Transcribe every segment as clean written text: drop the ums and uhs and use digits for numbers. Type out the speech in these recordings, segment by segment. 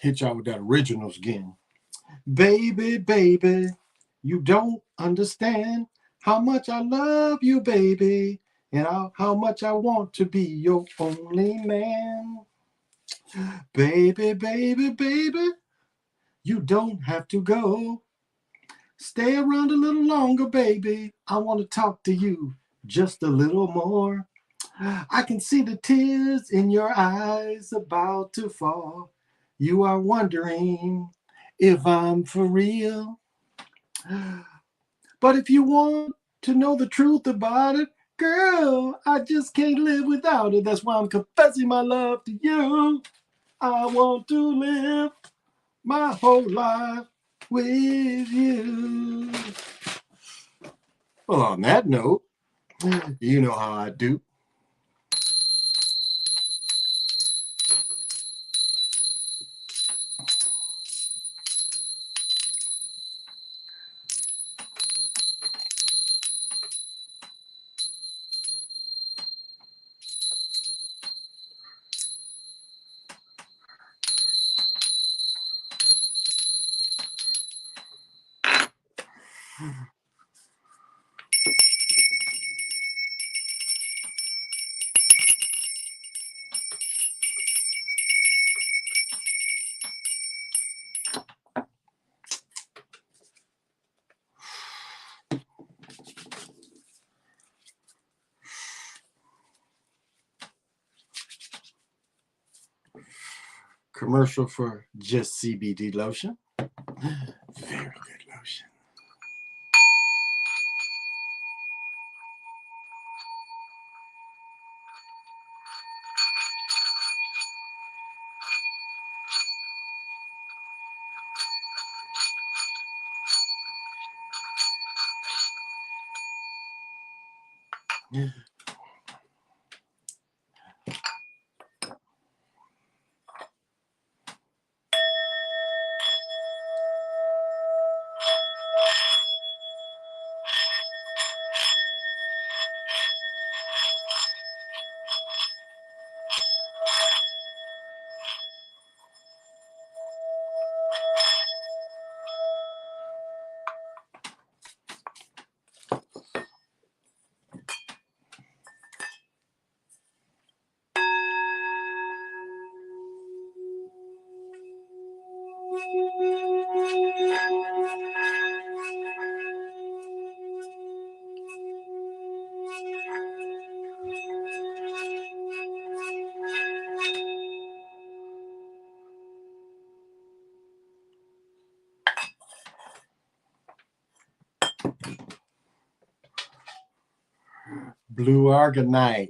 Hit y'all with that originals again. Baby, baby, you don't understand how much I love you, baby, and how much I want to be your only man. Baby, baby, baby, you don't have to go. Stay around a little longer, baby. I want to talk to you just a little more. I can see the tears in your eyes about to fall. You are wondering if I'm for real. But if you want to know the truth about it, girl, I just can't live without it. That's why I'm confessing my love to you. I want to live my whole life with you. Well, on that note, you know how I do. Commercial for just CBD lotion. Very good lotion. Blue Argonite.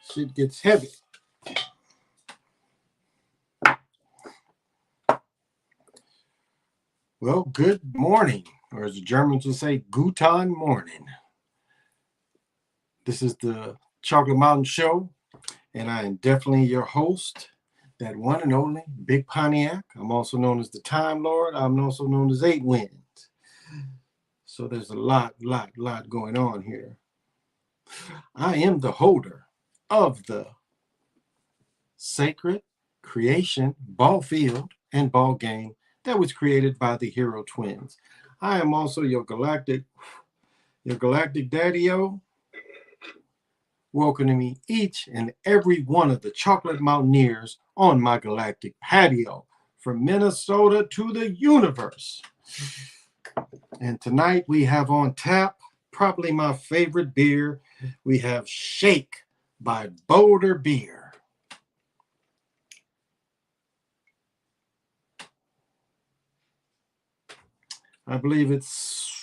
Shit gets heavy. Well, good morning, or as the Germans would say, Guten Morning. This is the Chocolate Mountain Show, and I am definitely your host, that one and only Big Pontiac. I'm also known as the Time Lord. I'm also known as Eight Winds. So there's a lot going on here. I am the holder of the sacred creation ball field and ball game that was created by the Hero Twins. I am also your galactic daddy-o, welcoming each and every one of the chocolate mountaineers on my galactic patio, from Minnesota to the universe. And tonight we have on tap probably my favorite beer. We have Shake by Boulder Beer. I believe it's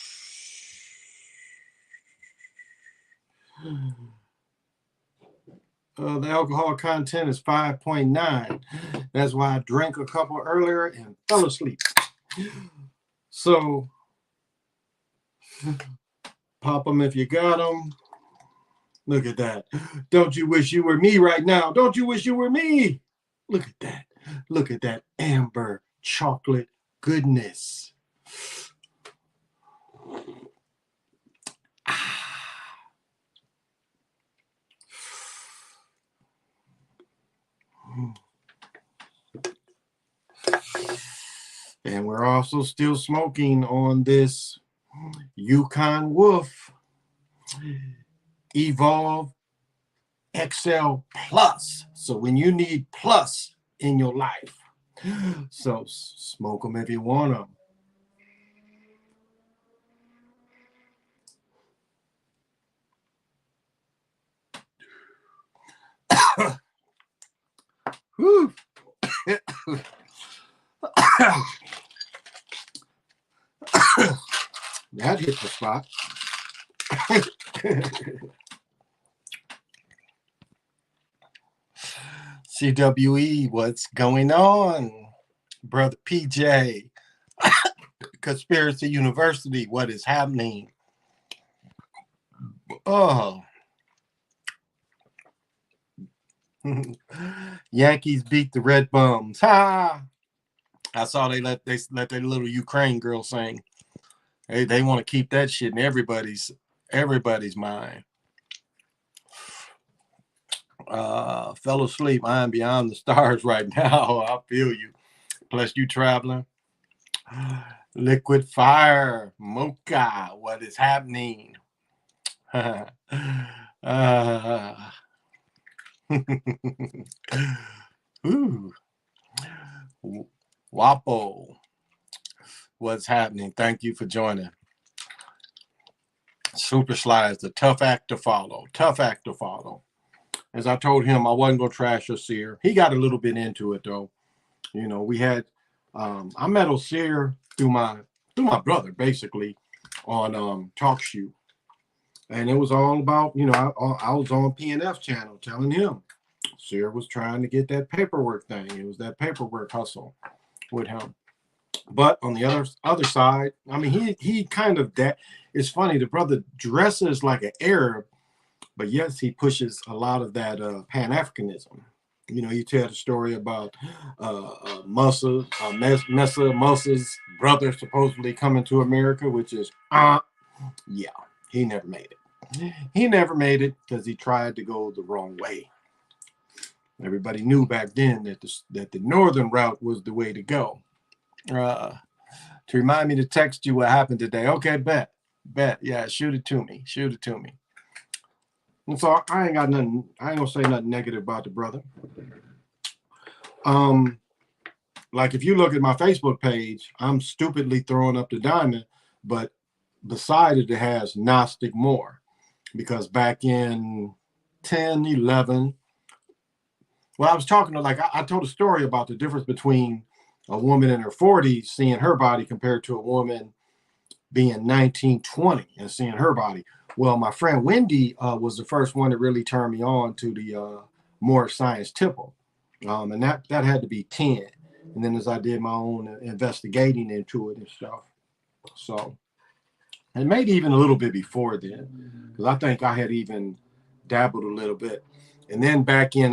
the alcohol content is 5.9. That's why I drank a couple earlier and fell asleep. So pop them if you got them. Look at that. Don't you wish you were me right now? Don't you wish you were me? Look at that. Look at that amber chocolate goodness. And we're also still smoking on this Yukon Wolf Evolve XL Plus. So when you need plus in your life, so smoke them if you want them. Whew. That hit the spot. CWE, what's going on? Brother PJ, Conspiracy University, what is happening? Oh. Yankees beat the Red Bums. Ha! I saw they let their little Ukraine girl sing. They want to keep that shit in everybody's mind. Fell asleep. I'm beyond the stars right now. I feel you. Plus you traveling. Liquid Fire, Mocha, what is happening? Ooh. Wapo, what's happening? Thank you for joining. Super Sly is the tough act to follow. Tough act to follow. As I told him, I wasn't going to trash Osir. He got a little bit into it, though. You know, we had, I met Osir through my brother, basically, on TalkShoe. And it was all about, you know, I was on PNF channel telling him Osir was trying to get that paperwork thing. It was that paperwork hustle with him. But on the other side, I mean, he kind of that. It's funny. The brother dresses like an Arab, but yes, he pushes a lot of that Pan-Africanism. You know, you tell the story about Musa's brother supposedly coming to America, which is yeah, he never made it. He never made it because he tried to go the wrong way. Everybody knew back then that the northern route was the way to go. To remind me to text you what happened today. Okay, bet. Yeah, shoot it to me. And so I ain't gonna say nothing negative about the brother. Like if you look at my Facebook page, I'm stupidly throwing up the diamond, but beside it has Gnostic More, because back in 10, 11, well, I was talking to I told a story about the difference between a woman in her 40s seeing her body compared to a woman being 19, 20 and seeing her body. Well, my friend Wendy was the first one that really turned me on to the more science tipple. And that had to be 10. And then as I did my own investigating into it and stuff. So, and maybe even a little bit before then, because I think I had even dabbled a little bit. And then back in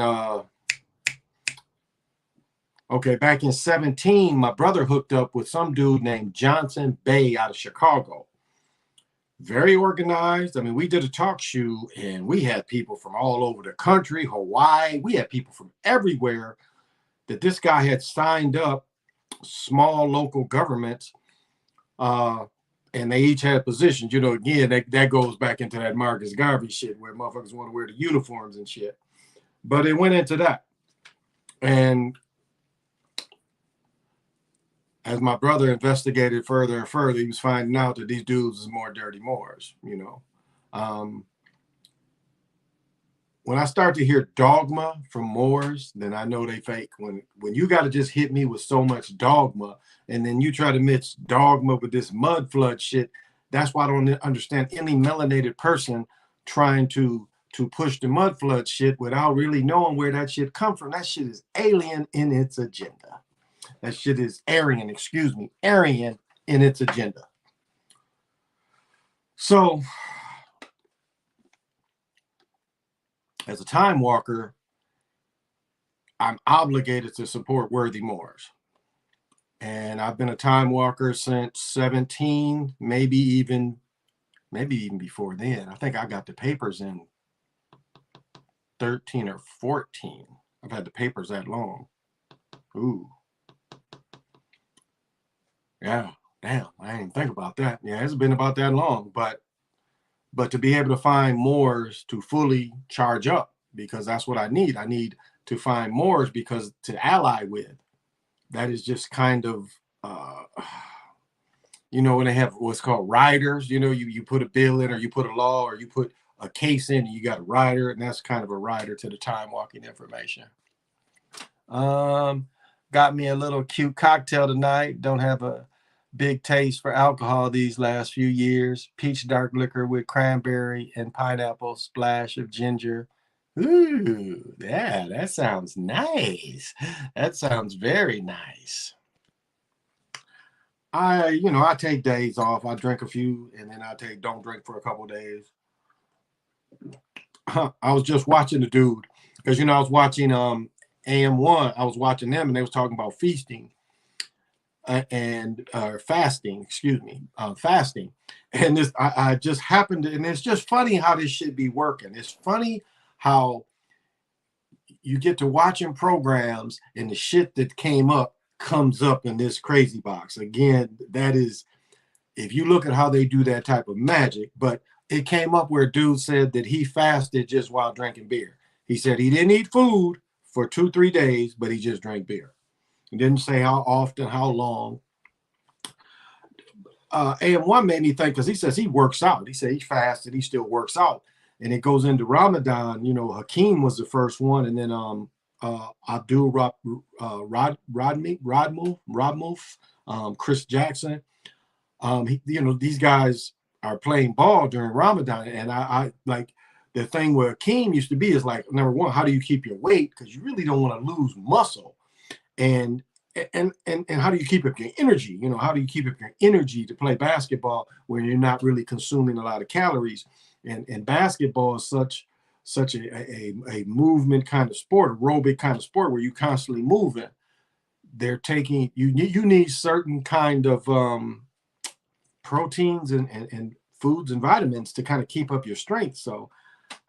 back in 17, my brother hooked up with some dude named Johnson Bay out of Chicago. Very organized. I mean, we did a talk show and we had people from all over the country, Hawaii. We had people from everywhere that this guy had signed up, small local governments, and they each had positions. You know, again, that goes back into that Marcus Garvey shit where motherfuckers want to wear the uniforms and shit. But it went into that. And as my brother investigated further and further, he was finding out that these dudes is more dirty Moors, you know. when I start to hear dogma from Moors, then I know they fake. When you got to just hit me with so much dogma, and then you try to mix dogma with this mud flood shit, that's why I don't understand any melanated person trying to push the mud flood shit without really knowing where that shit come from. That shit is alien in its agenda. That shit is Aryan, excuse me, Aryan in its agenda. So, as a time walker, I'm obligated to support worthy Moors. And I've been a time walker since 17, maybe even before then. I think I got the papers in 13 or 14. I've had the papers that long. Ooh. Yeah, damn, I didn't think about that. Yeah, it's been about that long, but to be able to find Moors to fully charge up, because that's what I need. I need to find Moors because to ally with. That is just kind of when they have what's called riders, you put a bill in, or you put a law, or you put a case in, and you got a rider, and that's kind of a rider to the time walking information. Got me a little cute cocktail tonight. Don't have a big taste for alcohol these last few years. Peach dark liquor with cranberry and pineapple, splash of ginger. Ooh, yeah, that sounds nice. That sounds very nice. I take days off. I drink a few, and then don't drink for a couple days. I was just watching the dude because I was watching AM1. I was watching them, and they was talking about feasting and fasting. Excuse me, fasting. And this, I just happened to, and it's just funny how this should be working. It's funny how you get to watching programs, and the shit that came up comes up in this crazy box. Again, that is, if you look at how they do that type of magic, but it came up where dude said that he fasted just while drinking beer. He said he didn't eat food for 2-3 days, but he just drank beer. He didn't say how often, how long. AM1 made me think, because he says he works out. He said he fasted, he still works out. And it goes into Ramadan. Hakeem was the first one, and then Abdul Rodmulf, Chris Jackson. These guys are playing ball during Ramadan, and I like the thing where Hakeem used to be is like, number one, how do you keep your weight? Because you really don't want to lose muscle, and how do you keep up your energy? How do you keep up your energy to play basketball when you're not really consuming a lot of calories? And basketball is such a movement kind of sport, aerobic kind of sport where you constantly moving. They're taking you need certain kind of proteins and foods and vitamins to kind of keep up your strength. So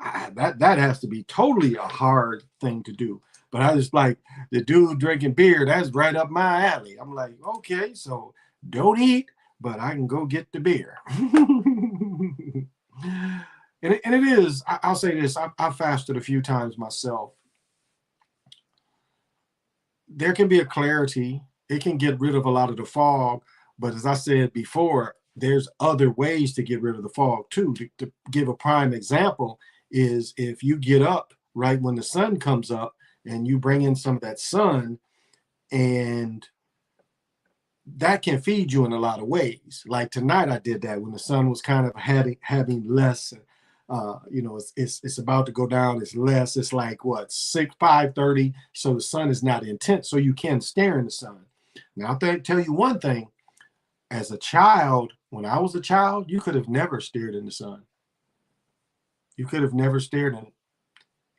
that has to be totally a hard thing to do. But I just like the dude drinking beer. That's right up my alley. I'm like, okay, so don't eat, but I can go get the beer. And it is, I'll say this, I fasted a few times myself. There can be a clarity. It can get rid of a lot of the fog. But as I said before, there's other ways to get rid of the fog too. To give a prime example is if you get up right when the sun comes up and you bring in some of that sun, and that can feed you in a lot of ways. Like tonight I did that when the sun was kind of having less. It's about to go down. It's less. It's like what, 5:30. So the sun is not intense. So you can stare in the sun. Now I'll tell you one thing. As a child, when I was a child, you could have never stared in the sun. You could have never stared in it.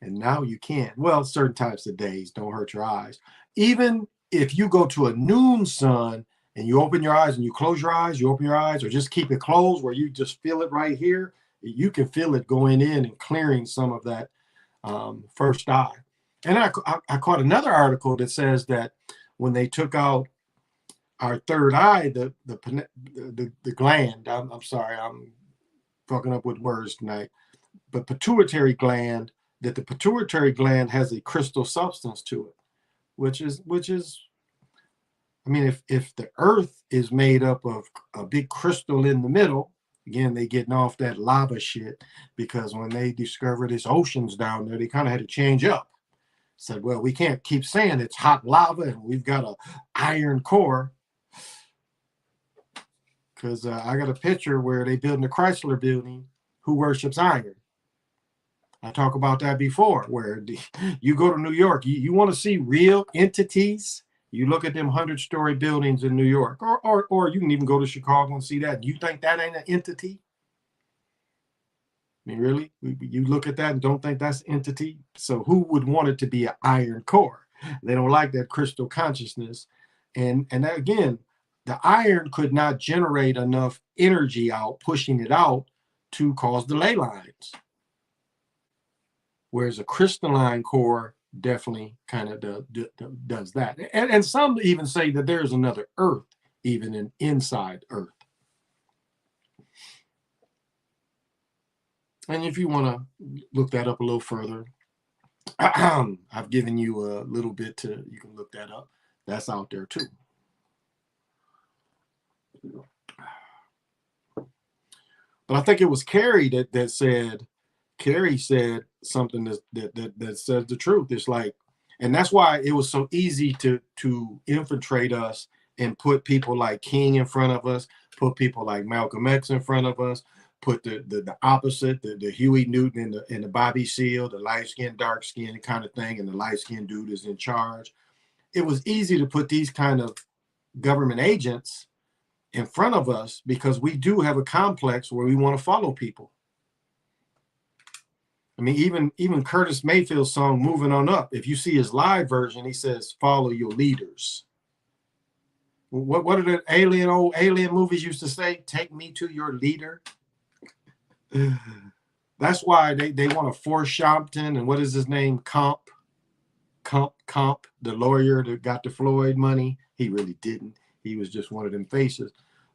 And now you can. Well, certain types of days don't hurt your eyes. Even if you go to a noon sun and you open your eyes and you close your eyes, you open your eyes, or just keep it closed where you just feel it right here, you can feel it going in and clearing some of that first eye. And I caught another article that says that when they took out our third eye, the gland, I'm sorry, I'm fucking up with words tonight, but pituitary gland, that the pituitary gland has a crystal substance to it, which is, I mean, if the earth is made up of a big crystal in the middle, Again, they getting off that lava shit because when they discovered this oceans down there, they kind of had to change up. Said, well, we can't keep saying it's hot lava and we've got a iron core. Because I got a picture where they building the Chrysler building. Who worships iron? I talked about that before, where you go to New York, you want to see real entities. You look at them 100-story buildings in New York, or you can even go to Chicago and see that. You think that ain't an entity? I mean, really? You look at that and don't think that's an entity? So who would want it to be an iron core? They don't like that crystal consciousness. And that, again, the iron could not generate enough energy out, pushing it out to cause the ley lines. Whereas a crystalline core definitely kind of does that. And some even say that there's another Earth, even inside Earth. And if you want to look that up a little further, I've given you a little bit you can look that up. That's out there too. But I think it was Carrie that said, Carrie said something that says the truth. It's like, and that's why it was so easy to infiltrate us and put people like King in front of us, put people like Malcolm X in front of us, put the opposite, the Huey Newton and the Bobby Seale, the light skin, dark skin kind of thing, and the light skin dude is in charge. It was easy to put these kind of government agents in front of us because we do have a complex where we want to follow people. I mean, even Curtis Mayfield's song "Moving On Up." If you see his live version, he says, "Follow your leaders." What are the old alien movies used to say? Take me to your leader. That's why they want to force Sharpton and what is his name? Comp, the lawyer that got the Floyd money. He really didn't. He was just one of them faces.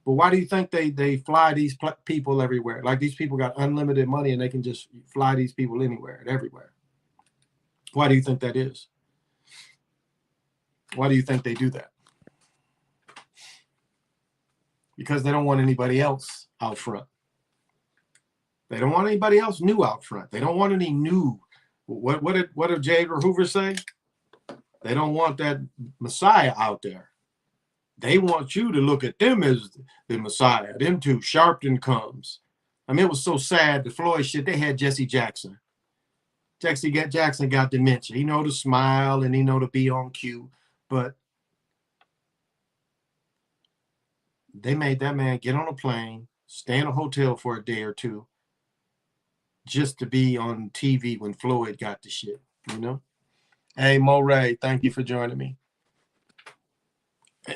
But why do you think they fly these people everywhere? Like these people got unlimited money and they can just fly these people anywhere and everywhere. Why do you think that is? Why do you think they do that? Because they don't want anybody else out front. They don't want anybody else new out front. They don't want any new. What did J. Edgar Hoover say? They don't want that Messiah out there. They want you to look at them as the Messiah. Them two, Sharpton comes. I mean, it was so sad, the Floyd shit, they had Jesse Jackson. Jackson got dementia. He know to smile and he know to be on cue. But they made that man get on a plane, stay in a hotel for a day or two, just to be on TV when Floyd got the shit, you know? Hey, Mo Ray, thank you for joining me.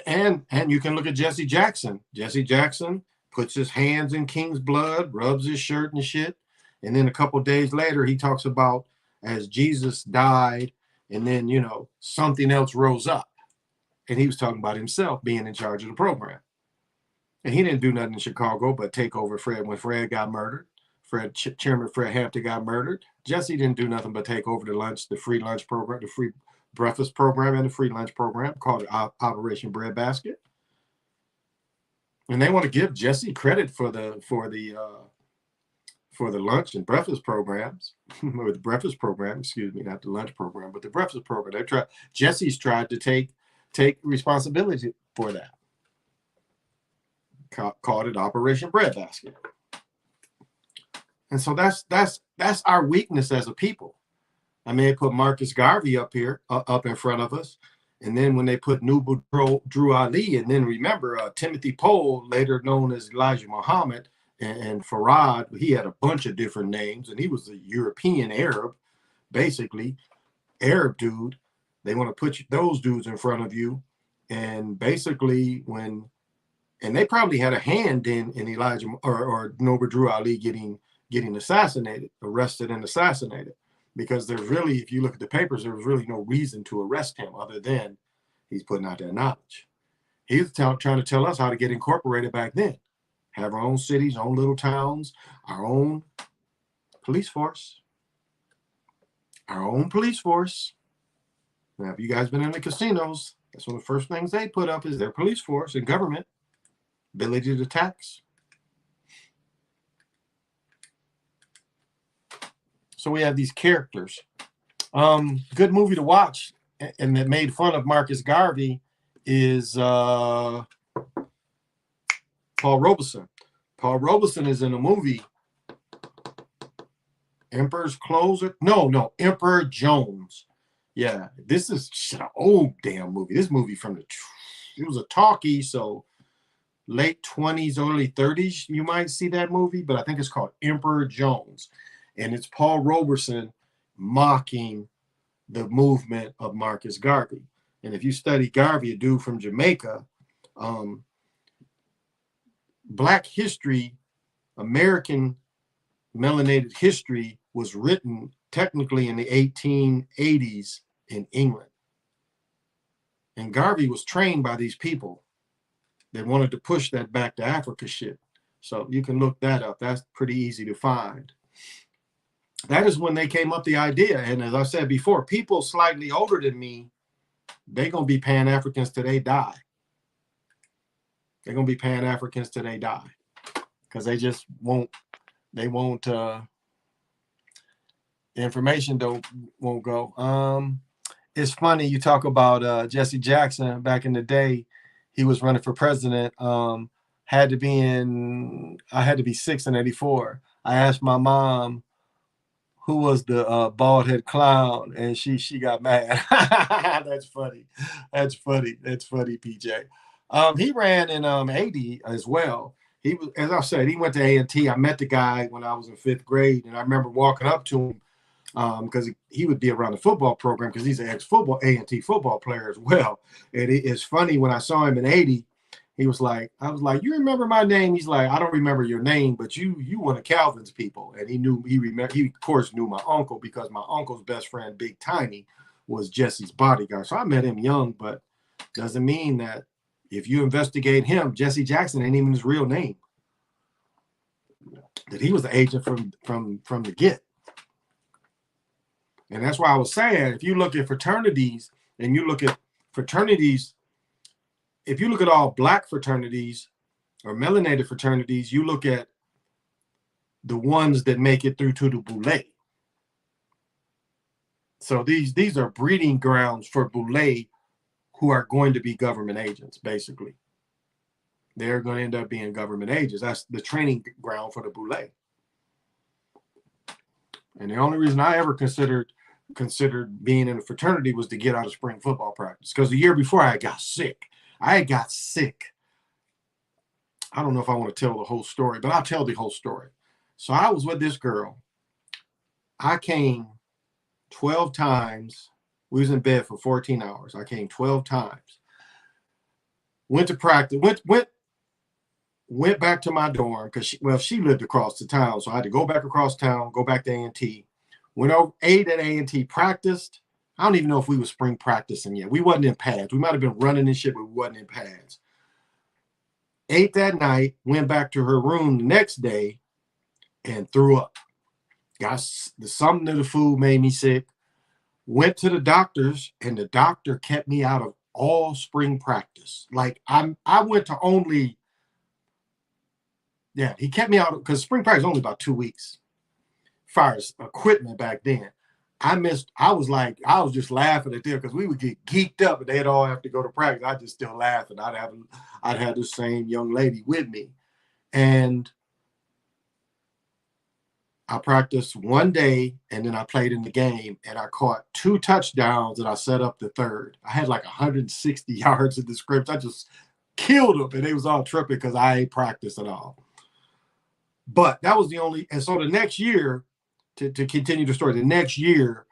And you can look at Jesse Jackson. Jesse Jackson puts his hands in King's blood, rubs his shirt and shit. And then a couple of days later, he talks about as Jesus died, and then, you know, something else rose up. And he was talking about himself being in charge of the program. And he didn't do nothing in Chicago but take over Fred when Fred got murdered. Chairman Fred Hampton got murdered. Jesse didn't do nothing but take over the free lunch program, the free breakfast program and the free lunch program called Operation Breadbasket. And they want to give Jesse credit for the lunch and breakfast programs, or the breakfast program, excuse me, not the lunch program, but the breakfast program. Jesse's tried to take responsibility for that. Called it Operation Breadbasket. And so that's our weakness as a people. I mean, they put Marcus Garvey up here, up in front of us. And then when they put Nubu Drew Ali, and then remember Timothy Pohl, later known as Elijah Muhammad, and Farad, he had a bunch of different names, and he was a European Arab, basically, Arab dude. They want to put those dudes in front of you. And basically and they probably had a hand in Elijah or Norbert Drew Ali getting arrested and assassinated. Because there's really, if you look at the papers, there was really no reason to arrest him other than he's putting out that knowledge. He was trying to tell us how to get incorporated back then. Have our own cities, own little towns, our own police force. Our own police force. Now, if you guys been in the casinos, that's one of the first things they put up is their police force and government. Ability to tax. So we have these characters. Good movie to watch, and that made fun of Marcus Garvey is Paul Robeson. Paul Robeson is in a movie, Emperor's Closer. No, Emperor Jones. Yeah, this is an old damn movie. This movie it was a talkie, so late 20s, early 30s, you might see that movie, but I think it's called Emperor Jones. And it's Paul Robeson mocking the movement of Marcus Garvey. And if you study Garvey, a dude from Jamaica, Black history, American melanated history was written technically in the 1880s in England. And Garvey was trained by these people that wanted to push that back to Africa shit. So you can look that up. That's pretty easy to find. That is when they came up the idea. And as I said before, people slightly older than me, they're going to be Pan-Africans till they die. They're going to be Pan-Africans till they die. Because they just won't, the information won't go. It's funny, you talk about Jesse Jackson back in the day. He was running for president. I had to be 6 in 84. I asked my mom who was the bald head clown, and she got mad. That's funny. That's funny, PJ. He ran in 80 as well. He was, as I said, he went to A&T. I met the guy when I was in 5th grade, and I remember walking up to him because he would be around the football program because he's an ex-football A&T football player as well. And it's funny, when I saw him in 80, I was like, you remember my name? He's like, I don't remember your name, but you one of Calvin's people. And he of course knew my uncle, because my uncle's best friend, Big Tiny, was Jesse's bodyguard. So I met him young, but doesn't mean that if you investigate him, Jesse Jackson ain't even his real name. That he was the agent from the get. And that's why I was saying, if you look at fraternities and you look at fraternities, if you look at all Black fraternities or melanated fraternities, you look at the ones that make it through to the Boule. So these are breeding grounds for Boule who are going to be government agents, basically. They're going to end up being government agents. That's the training ground for the Boule. And the only reason I ever considered being in a fraternity was to get out of spring football practice. Because the year before I got sick. I don't know if I want to tell the whole story, but I'll tell the whole story. So I was with this girl. I came 12 times. We was in bed for 14 hours. I came 12 times. Went to practice. Went back to my dorm because she lived across the town. So I had to go back across town, go back to A&T. Went over, ate at A&T, practiced. I don't even know if we were spring practicing yet. We wasn't in pads. We might have been running and shit, but we wasn't in pads. Ate that night, went back to her room the next day and threw up. Something to the food made me sick. Went to the doctors, and the doctor kept me out of all spring practice. Like I went to only, he kept me out because spring practice is only about 2 weeks. As far as equipment back then. I was just laughing at them because we would get geeked up and they'd all have to go to practice. I'd just still laugh, and I'd have the same young lady with me. And I practiced one day, and then I played in the game, and I caught 2 touchdowns, and I set up the third. I had like 160 yards in the script. I just killed them, and they was all tripping because I ain't practiced at all. But that was the only, and so the next year, to continue the story, the next year,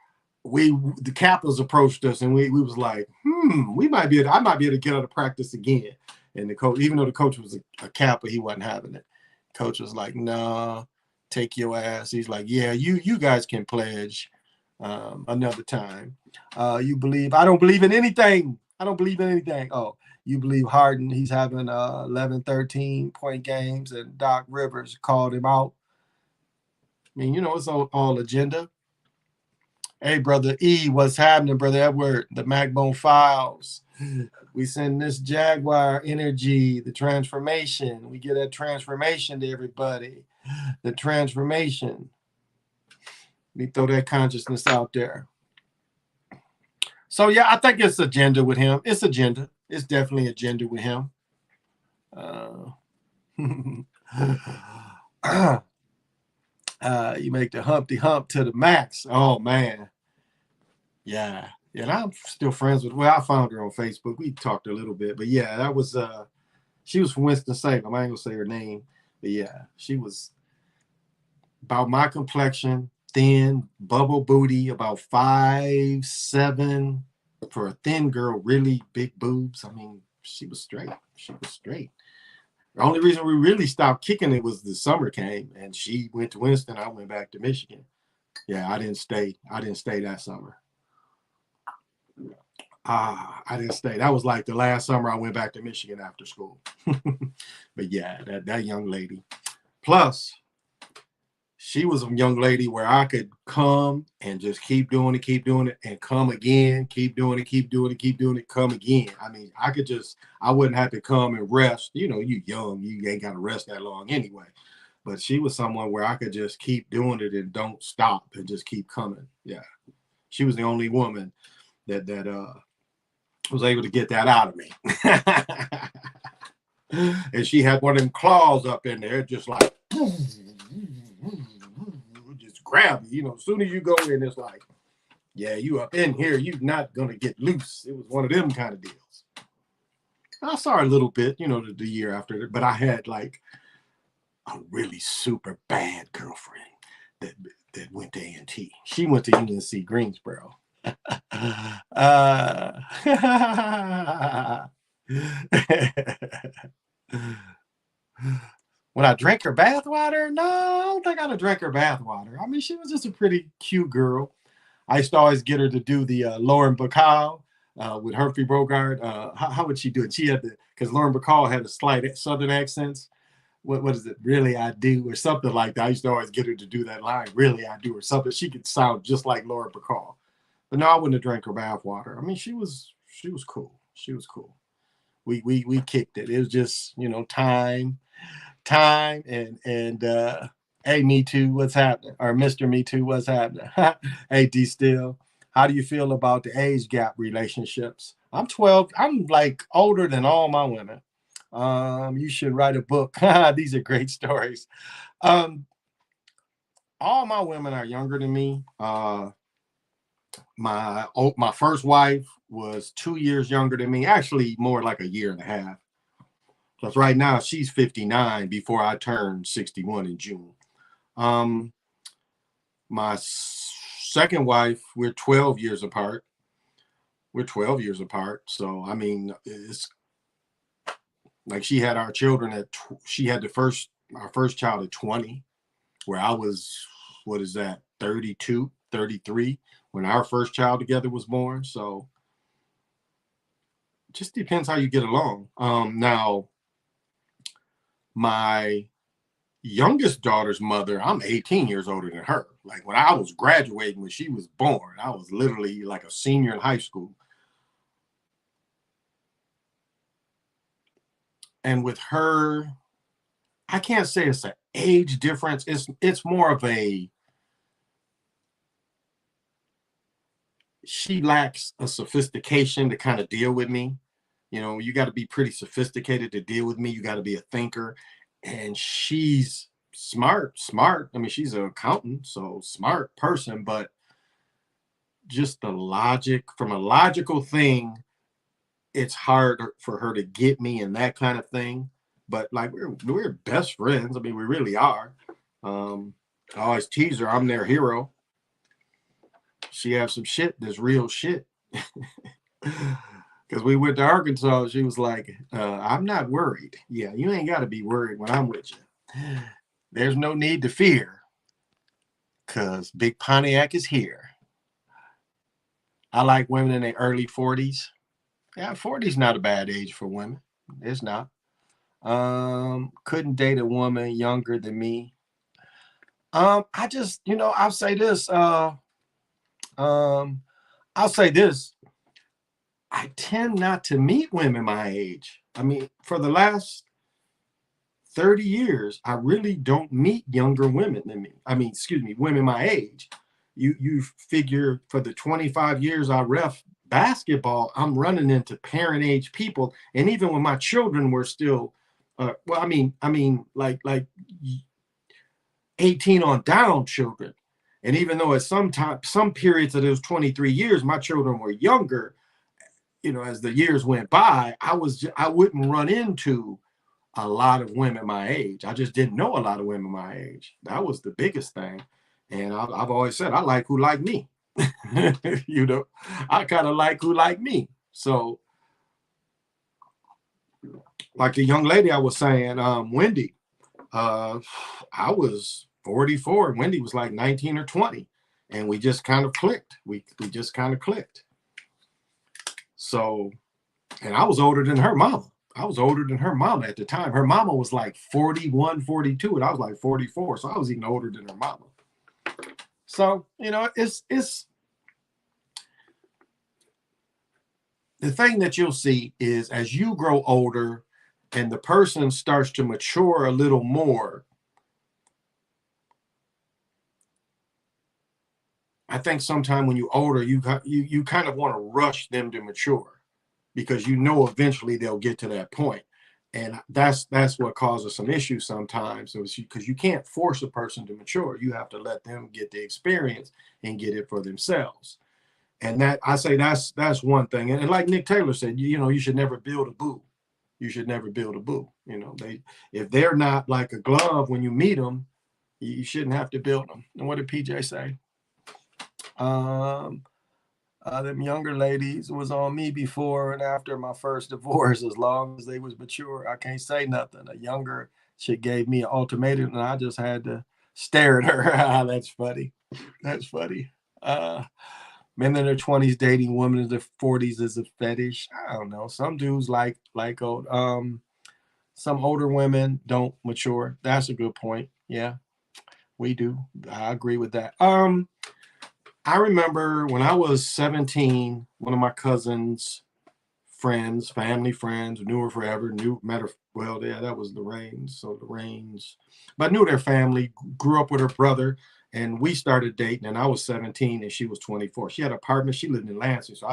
the Kappas approached us, and we was like, I might be able to get out of practice again. And the coach, even though the coach was a Kappa, he wasn't having it. Coach was like, nah, take your ass. He's like, yeah, you guys can pledge another time. You believe? I don't believe in anything. Oh, you believe Harden? He's having 11, 13 point games, and Doc Rivers called him out. I mean, it's all agenda. Hey, Brother E, what's happening, Brother Edward? The Macbone Files. We send this Jaguar energy, the transformation. We get that transformation to everybody. The transformation. Let me throw that consciousness out there. So yeah, I think it's agenda with him. It's agenda. It's definitely agenda with him. You make the Humpty Hump to the max. Oh man, yeah. Yeah, and I'm still friends with. Well, I found her on Facebook. We talked a little bit, but yeah, that was. She was from Winston-Salem. I ain't gonna say her name, but yeah, she was about my complexion, thin, bubble booty, about 5'7". For a thin girl, really big boobs. I mean, she was straight. She was straight. The only reason we really stopped kicking it was the summer came, and she went to Winston. I went back to Michigan. Yeah, I didn't stay. I didn't stay that summer. I didn't stay. That was like the last summer I went back to Michigan after school. But yeah, that young lady. Plus, she was a young lady where I could come and just keep doing it, and come again, keep doing it, come again. I mean, I wouldn't have to come and rest. You know, you young, you ain't got to rest that long anyway. But she was someone where I could just keep doing it and don't stop and just keep coming. Yeah. She was the only woman that was able to get that out of me. And she had one of them claws up in there, just like just grab you. You know, as soon as you go in, it's like, yeah, you up in here, you not gonna get loose. It was one of them kind of deals. I saw her a little bit, you know, the year after, but I had like a really super bad girlfriend that went to A&T. She went to UNC Greensboro. When I drank her bathwater, no, I don't think I'd drank her bathwater. I mean, she was just a pretty cute girl. I used to always get her to do the Lauren Bacall with Humphrey Bogart. How would she do it? She had because Lauren Bacall had a slight Southern accents. What is it? Really, I do, or something like that. I used to always get her to do that line. Really, I do, or something. She could sound just like Lauren Bacall. But no, I wouldn't have drank her bathwater. I mean, she was cool. She was cool. We kicked it. It was just, you know, time and hey, Me Too, what's happening? Or Mr. Me Too, what's happening? Hey, D Still, how do you feel about the age gap relationships? I'm 12. I'm like older than all my women. You should write a book. These are great stories. All my women are younger than me. My first wife was 2 years younger than me, actually more like a year and a half. Because right now she's 59 before I turned 61 in June. My second wife, we're 12 years apart. We're 12 years apart. So, I mean, it's like she had our children she had our first child at 20, where I was, what is that, 32, 33, when our first child together was born. So it just depends how you get along. Now, my youngest daughter's mother, I'm 18 years older than her. Like when I was graduating, when she was born, I was literally like a senior in high school. And with her, I can't say it's an age difference. It's more of she lacks a sophistication to kind of deal with me. You know, you got to be pretty sophisticated to deal with me. You got to be a thinker. And she's smart. I mean, she's an accountant, so smart person, but just the logic, from a logical thing, it's hard for her to get me and that kind of thing. But like we're best friends. I mean, we really are. I always tease her, I'm their hero. She has some shit that's real shit. Because we went to Arkansas, she was like, I'm not worried. Yeah, you ain't got to be worried when I'm with you. There's no need to fear because Big Pontiac is here. I like women in their early 40s. Yeah, 40 is not a bad age for women. It's not. Couldn't date a woman younger than me. I just, I'll say this. I'll say this. I tend not to meet women my age. I mean, for the last 30 years, I really don't meet younger women than me. I mean, excuse me, women my age. you figure for the 25 years I ref basketball, I'm running into parent age people, and even when my children were still, well, like 18 on down children. And even though at some periods of those 23 years, my children were younger, as the years went by, I wouldn't run into a lot of women my age. I just didn't know a lot of women my age. That was the biggest thing. And I've always said, I like who like me. I kind of like who like me. So, like the young lady I was saying, Wendy, I was 44 and Wendy was like 19 or 20. And we just kind of clicked. We just kind of clicked. So, and I was older than her mama. I was older than her mama at the time. Her mama was like 41, 42, and I was like 44. So I was even older than her mama. So, it's the thing that you'll see is as you grow older and the person starts to mature a little more, I think sometime when you're older, you kind of want to rush them to mature because eventually they'll get to that point. And that's what causes some issues sometimes, because you can't force a person to mature. You have to let them get the experience and get it for themselves. And that, I say, that's one thing. And like Nick Taylor said, you should never build a boo. You should never build a boo. If they're not like a glove when you meet them, you shouldn't have to build them. And what did PJ say? Them younger ladies was on me before and after my first divorce. As long as they was mature, I can't say nothing. A younger chick gave me an ultimatum, and I just had to stare at her. That's funny. That's funny. Men in their 20s dating women in their 40s is a fetish. I don't know. Some dudes like old. Some older women don't mature. That's a good point. Yeah, we do. I agree with that. I remember when I was 17, one of my cousins' friends, family friends, knew her forever, that was the Rains. So the Rains, but knew their family, grew up with her brother, and we started dating, and I was 17 and she was 24. She had an apartment. She lived in Lansing, so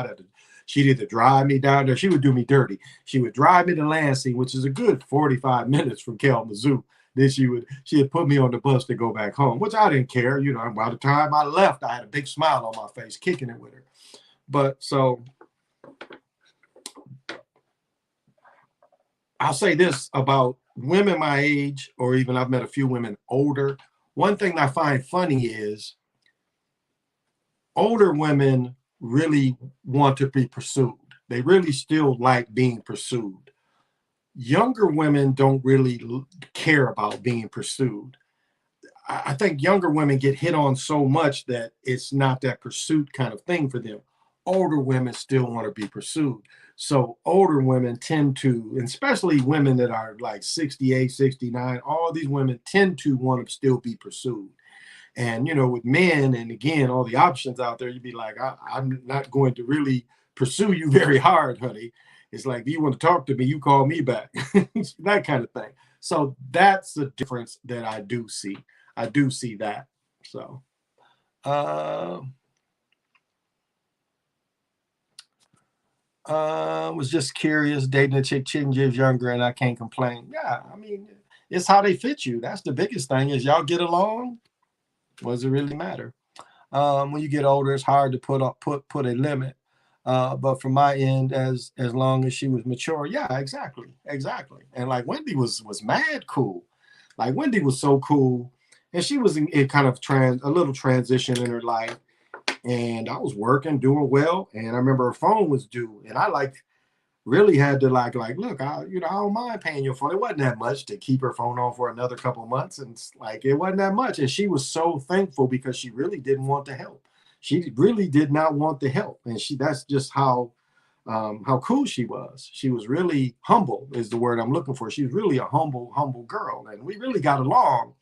she'd either drive me down there. She would do me dirty. She would drive me to Lansing, which is a good 45 minutes from Kalamazoo. Then she had put me on the bus to go back home, which I didn't care. By the time I left, I had a big smile on my face, kicking it with her. But so I'll say this about women my age, or even I've met a few women older. One thing I find funny is older women really want to be pursued. They really still like being pursued. Younger women don't really care about being pursued. I think younger women get hit on so much that it's not that pursuit kind of thing for them. Older women still want to be pursued. So older women tend to, and especially women that are like 68, 69, all these women tend to want to still be pursued. And, with men, and again, all the options out there, you'd be like, I'm not going to really pursue you very hard, honey. It's like, do you want to talk to me? You call me back. That kind of thing. So that's the difference that I do see. I do see that. So, was just curious, dating a chick 10 years younger, and I can't complain. Yeah, I mean, it's how they fit you. That's the biggest thing is y'all get along. What does it really matter? When you get older, it's hard to put a limit. But from my end, as long as she was mature, yeah, exactly. And like Wendy was mad cool. Like Wendy was so cool, and she was in kind of a little transition in her life. And I was working, doing well, and I remember her phone was due, and I really had to look, I don't mind paying your phone. It wasn't that much to keep her phone on for another couple of months, and it wasn't that much. And she was so thankful because she really didn't want the help. She really did not want the help, and that's just how cool she was. She was really humble, is the word I'm looking for. She was really a humble girl, and we really got along.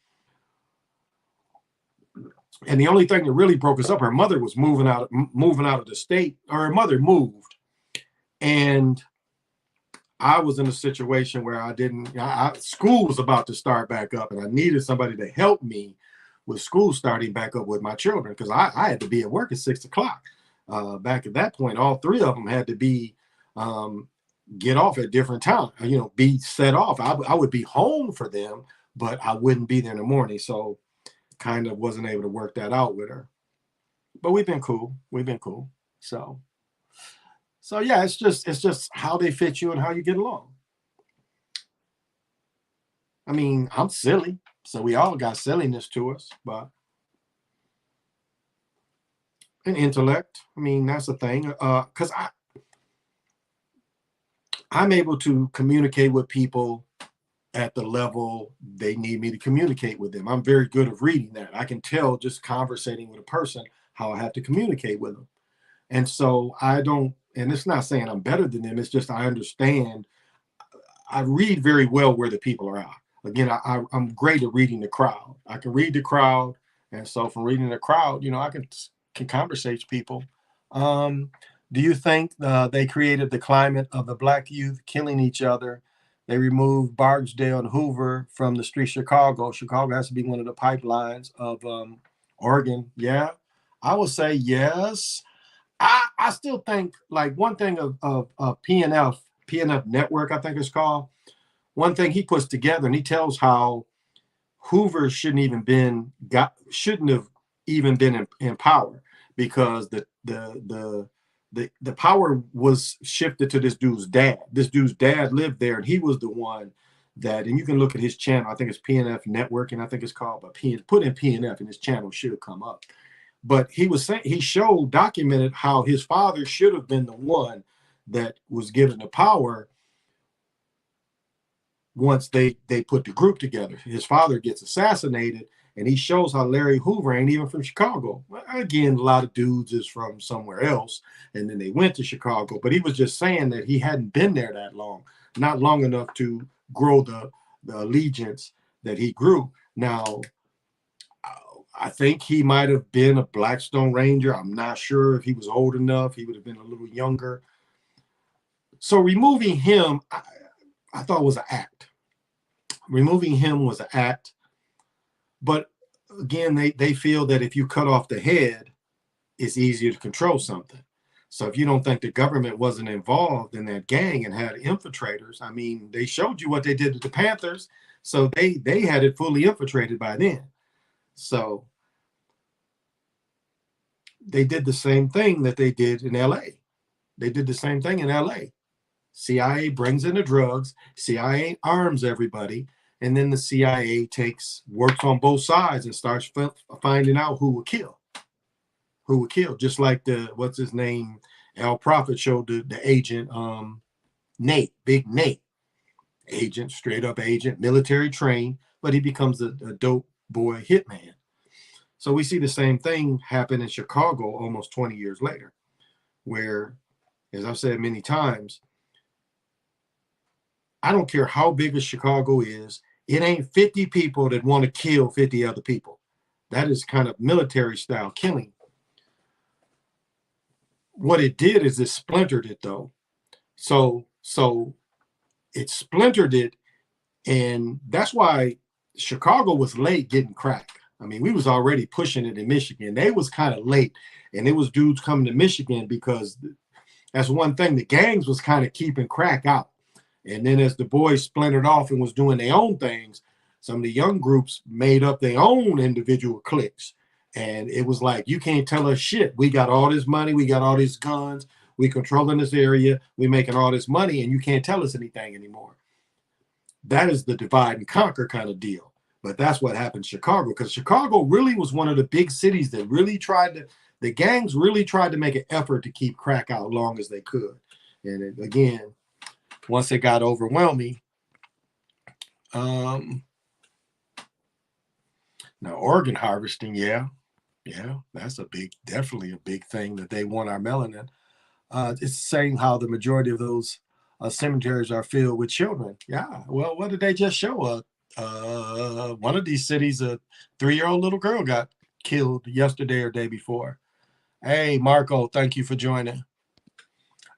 And the only thing that really broke us up, her mother was moving out of the state, or her mother moved, and I was in a situation where school was about to start back up, and I needed somebody to help me with school starting back up with my children, because I had to be at work at 6 o'clock. Back at that point, all three of them had to be get off at different times, be set off. I would be home for them, but I wouldn't be there in the morning. So kind of wasn't able to work that out with her. But we've been cool. So yeah, it's just how they fit you and how you get along. I mean, I'm silly, so we all got silliness to us, but an intellect. I mean, that's the thing. Because I'm able to communicate with people at the level they need me to communicate with them. I'm very good at reading that. I can tell just conversating with a person how I have to communicate with them. And so I don't, and it's not saying I'm better than them. It's just I understand. I read very well where the people are at. Again, I'm great at reading the crowd. I can read the crowd. And so from reading the crowd, I can conversate with people. Do you think they created the climate of the Black youth killing each other? They removed Barksdale and Hoover from the street Chicago. Chicago has to be one of the pipelines of Oregon. Yeah, I would say yes. I still think, like, one thing of PNF Network, I think it's called. One thing he puts together, and he tells how Hoover shouldn't have even been in power, because the power was shifted to this dude's dad. This dude's dad lived there, and he was the one that, and you can look at his channel. I think it's PNF Network, and I think it's called, but put in PNF, and his channel should come up. But he was saying, he documented how his father should have been the one that was given the power once they put the group together. His father gets assassinated, and he shows how Larry Hoover ain't even from Chicago. Again, a lot of dudes is from somewhere else, and then they went to Chicago. But he was just saying that he hadn't been there that long, not long enough to grow the allegiance that he grew. Now, I think he might have been a Blackstone Ranger. I'm not sure if he was old enough. He would have been a little younger. So removing him, I thought was an act. Removing him was an act. But again, they feel that if you cut off the head, it's easier to control something. So if you don't think the government wasn't involved in that gang and had infiltrators, I mean, they showed you what they did to the Panthers. So they had it fully infiltrated by then. So they did the same thing that they did in LA. They did the same thing in LA. CIA brings in the drugs, CIA arms everybody, and then the CIA works on both sides and starts finding out who would kill. Just like what's his name? Al Prophet showed the agent, Nate, Big Nate. Agent, straight up agent, military trained, but he becomes a dope boy hitman. So we see the same thing happen in Chicago almost 20 years later, where, as I've said many times, I don't care how big a Chicago is, it ain't 50 people that want to kill 50 other people. That is kind of military style killing. What it did is it splintered it, though. So it splintered it, and that's why Chicago was late getting crack. I mean, we was already pushing it in Michigan. They was kind of late, and it was dudes coming to Michigan because that's one thing. The gangs was kind of keeping crack out. And then as the boys splintered off and was doing their own things, some of the young groups made up their own individual cliques. And it was like, you can't tell us shit. We got all this money. We got all these guns. We controlling this area. We making all this money, and you can't tell us anything anymore. That is the divide and conquer kind of deal. But that's what happened in Chicago, because Chicago really was one of the big cities that really the gangs really tried to make an effort to keep crack out long as they could. And again, once it got overwhelming, now organ harvesting, yeah, that's definitely a big thing that they want our melanin. It's saying how the majority of those cemeteries are filled with children. Yeah, well, what did they just show? One of these cities, a 3-year-old little girl got killed yesterday or day before. Hey, Marco, thank you for joining.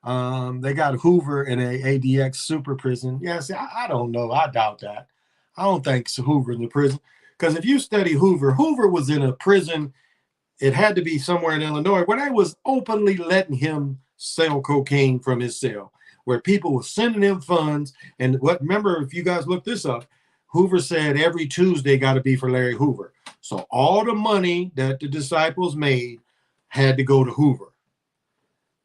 They got Hoover in a ADX super prison. Yeah, see, I don't know. I doubt that. I don't think Hoover in the prison. Because if you study Hoover, Hoover was in a prison. It had to be somewhere in Illinois where they was openly letting him sell cocaine from his cell, where people were sending him funds. And what, remember, if you guys look this up, Hoover said every Tuesday got to be for Larry Hoover. So all the money that the disciples made had to go to Hoover.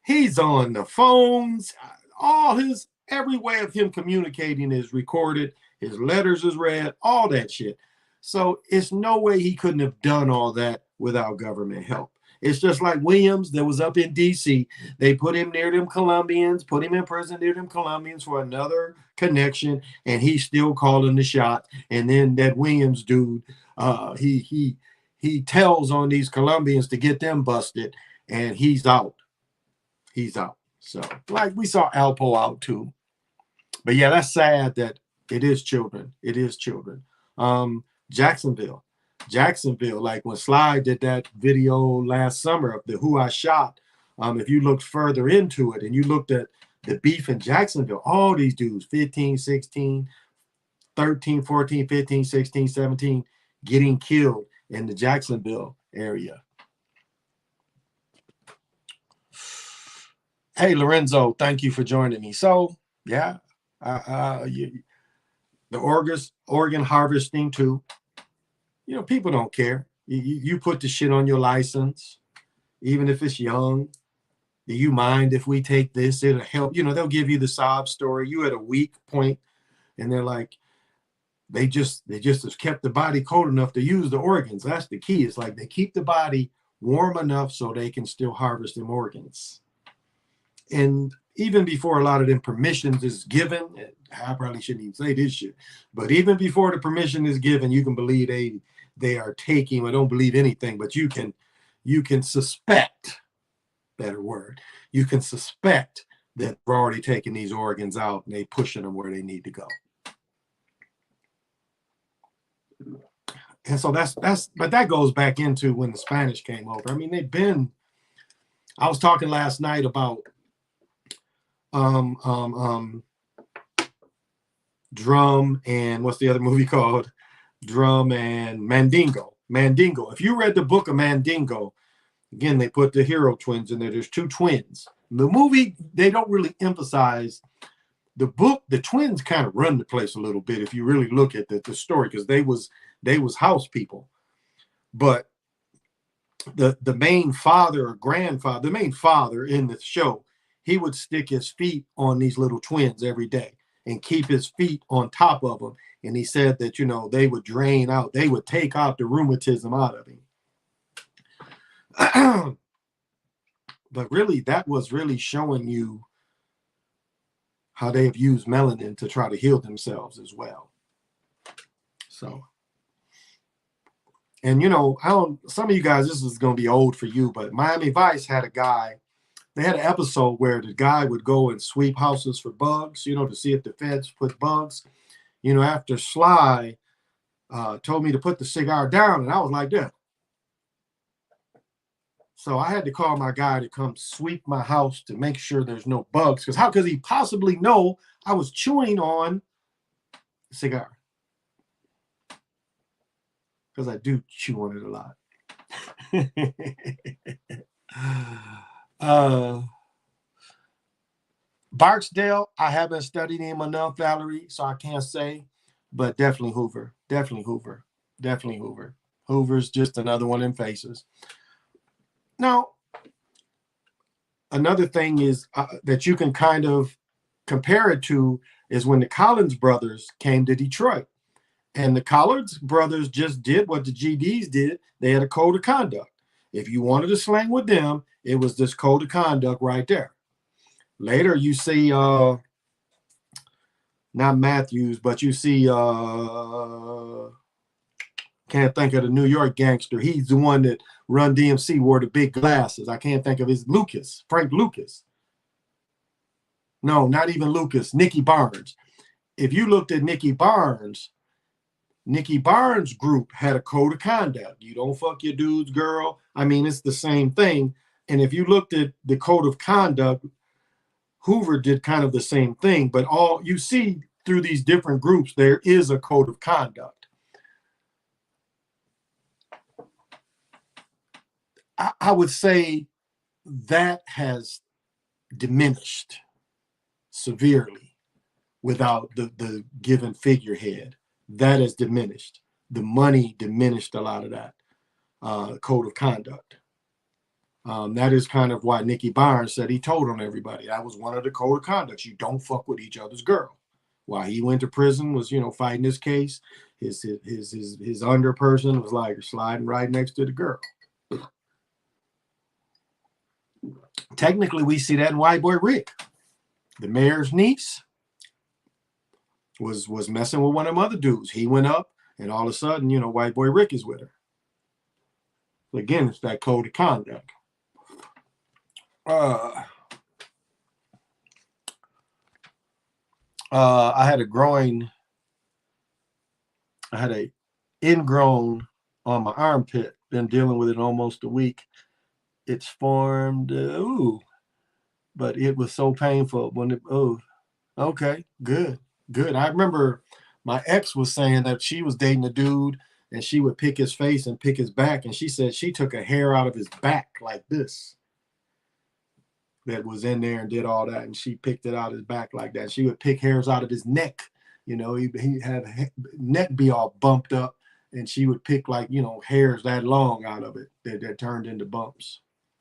He's on the phones. All his, every way of him communicating is recorded. His letters is read, all that shit. So it's no way he couldn't have done all that without government help. It's just like Williams that was up in D.C. They put him near them Colombians, put him in prison near them Colombians for another connection, and he's still calling the shot. And then that Williams dude, he tells on these Colombians to get them busted, and he's out. He's out. So, like we saw Alpo out too. But yeah, that's sad that it is children. It is children. Jacksonville, like when Sly did that video last summer of the Who I Shot, if you looked further into it and you looked at the beef in Jacksonville, all these dudes, 15, 16, 13, 14, 15, 16, 17, getting killed in the Jacksonville area. Hey, Lorenzo, thank you for joining me. So, yeah, the organ harvesting too. You know, people don't care. You put the shit on your license, even if it's young. Do you mind if we take this? It'll help. You know, they'll give you the sob story. You at a weak point, and they're like, they just have kept the body cold enough to use the organs. That's the key. It's like they keep the body warm enough so they can still harvest them organs. And even before a lot of them permissions is given, I probably shouldn't even say this shit, but even before the permission is given, you can believe they are taking. I don't believe anything, but you can suspect, better word, you can suspect that they're already taking these organs out and they pushing them where they need to go. And so but that goes back into when the Spanish came over. I mean, I was talking last night about Drum and what's the other movie called? Drum and Mandingo. Mandingo. If you read the book of Mandingo, again, they put the hero twins in there. There's two twins. In the movie, they don't really emphasize the book. The twins kind of run the place a little bit if you really look at the story, because they was house people. But the main father or grandfather, the main father in the show, he would stick his feet on these little twins every day and keep his feet on top of them. And he said that, you know, they would drain out, they would take out the rheumatism out of him. But really, that was really showing you how they have used melanin to try to heal themselves as well. So, and you know, some of you guys, this is going to be old for you, but Miami Vice had a guy. They had an episode where the guy would go and sweep houses for bugs, you know, to see if the feds put bugs. You know, after Sly told me to put the cigar down, and I was like, yeah. So I had to call my guy to come sweep my house to make sure there's no bugs. Because how could he possibly know I was chewing on a cigar? Because I do chew on it a lot. Barksdale, I haven't studied him enough, Valerie, so I can't say, but definitely Hoover. Hoover's just another one in faces. Now, another thing is that you can kind of compare it to is when the Collins brothers came to Detroit. And the Collins brothers just did what the GDs did. They had a code of conduct. If you wanted to slang with them, it was this code of conduct right there. Later, you see, not Matthews, but you see, can't think of the New York gangster. He's the one that Run DMC wore the big glasses. I can't think of his Frank Lucas. No, not even Lucas, Nicky Barnes. If you looked at Nicky Barnes' group had a code of conduct. You don't fuck your dude's girl. I mean, it's the same thing. And if you looked at the code of conduct, Hoover did kind of the same thing. But all you see through these different groups, there is a code of conduct. I would say that has diminished severely without the given figurehead. That has diminished. The money diminished a lot of that code of conduct. That is kind of why Nicky Barnes said he told on everybody. That was one of the code of conducts. You don't fuck with each other's girl. While he went to prison, was fighting his case. His under person was like sliding right next to the girl. Technically, we see that in White Boy Rick. The mayor's niece was messing with one of them other dudes. He went up, and all of a sudden, White Boy Rick is with her. Again, it's that code of conduct. I had a ingrown on my armpit. Been dealing with it almost a week. It's formed, but it was so painful when okay, good. I remember my ex was saying that she was dating a dude and she would pick his face and pick his back. And she said she took a hair out of his back like this that was in there and did all that. And she picked it out of his back like that. She would pick hairs out of his neck. He had neck be all bumped up and she would pick hairs that long out of it that turned into bumps.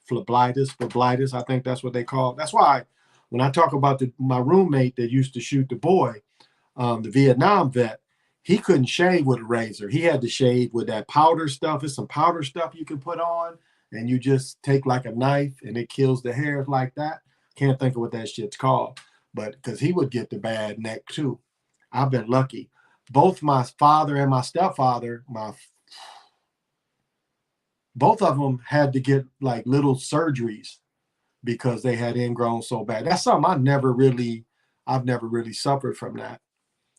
Phlebitis, I think that's what they call it. That's why when I talk about my roommate that used to shoot the boy, the Vietnam vet, he couldn't shave with a razor. He had to shave with that powder stuff. It's some powder stuff you can put on, and you just take like a knife, and it kills the hairs like that. Can't think of what that shit's called, but because he would get the bad neck too. I've been lucky. Both my father and my stepfather, both of them had to get like little surgeries because they had ingrown so bad. That's something I've never really suffered from that.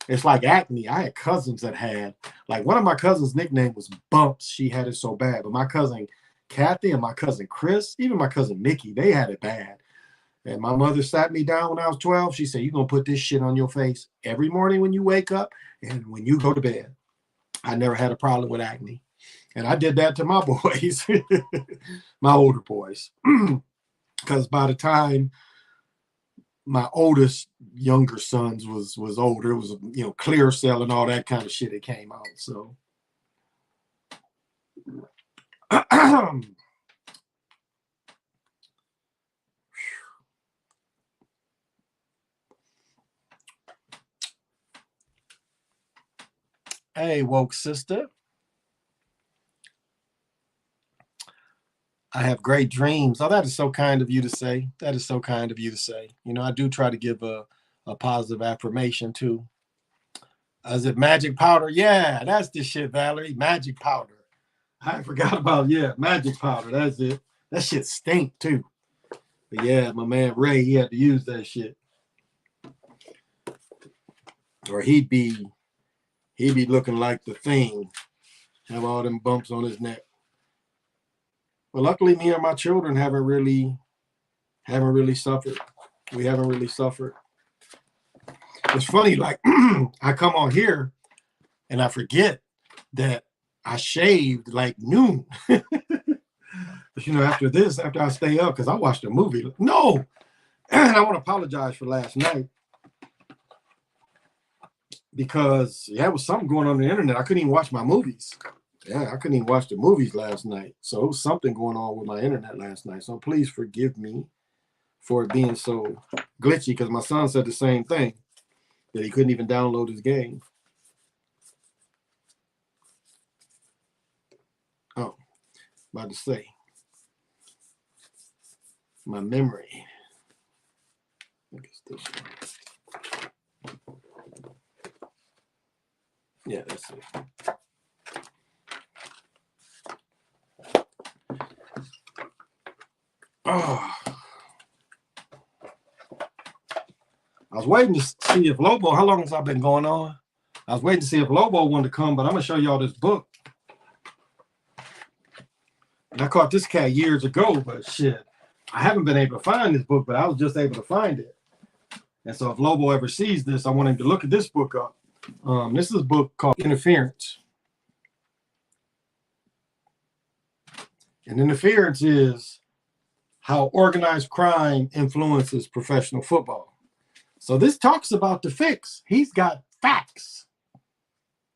It's like acne. I had cousins that had, like one of my cousins' nickname was Bumps. She had it so bad. But my cousin Kathy and my cousin Chris, even my cousin Mickey, they had it bad. And my mother sat me down when I was 12. She said, you're going to put this shit on your face every morning when you wake up and when you go to bed. I never had a problem with acne. And I did that to my boys, my older boys. Because by the time my oldest younger sons was older, it was clear cell and all that kind of shit that came out. So hey, woke sister. I have great dreams. Oh, that is so kind of you to say. That is so kind of you to say. I do try to give a positive affirmation too. Is it magic powder? Yeah, that's the shit, Valerie. Magic powder. I forgot about, magic powder. That's it. That shit stink too. But yeah, my man Ray, he had to use that shit. Or he'd be looking like the Thing. Have all them bumps on his neck. But luckily, me and my children haven't really suffered. We haven't really suffered. It's funny, like I come on here and I forget that I shaved like noon. But after I stay up, because I watched a movie. No, and I want to apologize for last night because there was something going on the internet. I couldn't even watch my movies. Yeah, I couldn't even watch the movies last night. So it was something going on with my internet last night. So please forgive me for it being so glitchy because my son said the same thing, that he couldn't even download his game. Oh, about to say, my memory. I guess this one. Yeah, that's it. Oh. I was waiting to see if Lobo, how long has I been going on? I was waiting to see if Lobo wanted to come, but I'm going to show y'all this book. And I caught this cat years ago, but shit, I haven't been able to find this book, but I was just able to find it. And so if Lobo ever sees this, I want him to look at this book up. This is a book called Interference. And interference is how organized crime influences professional football. So this talks about the fix. He's got facts.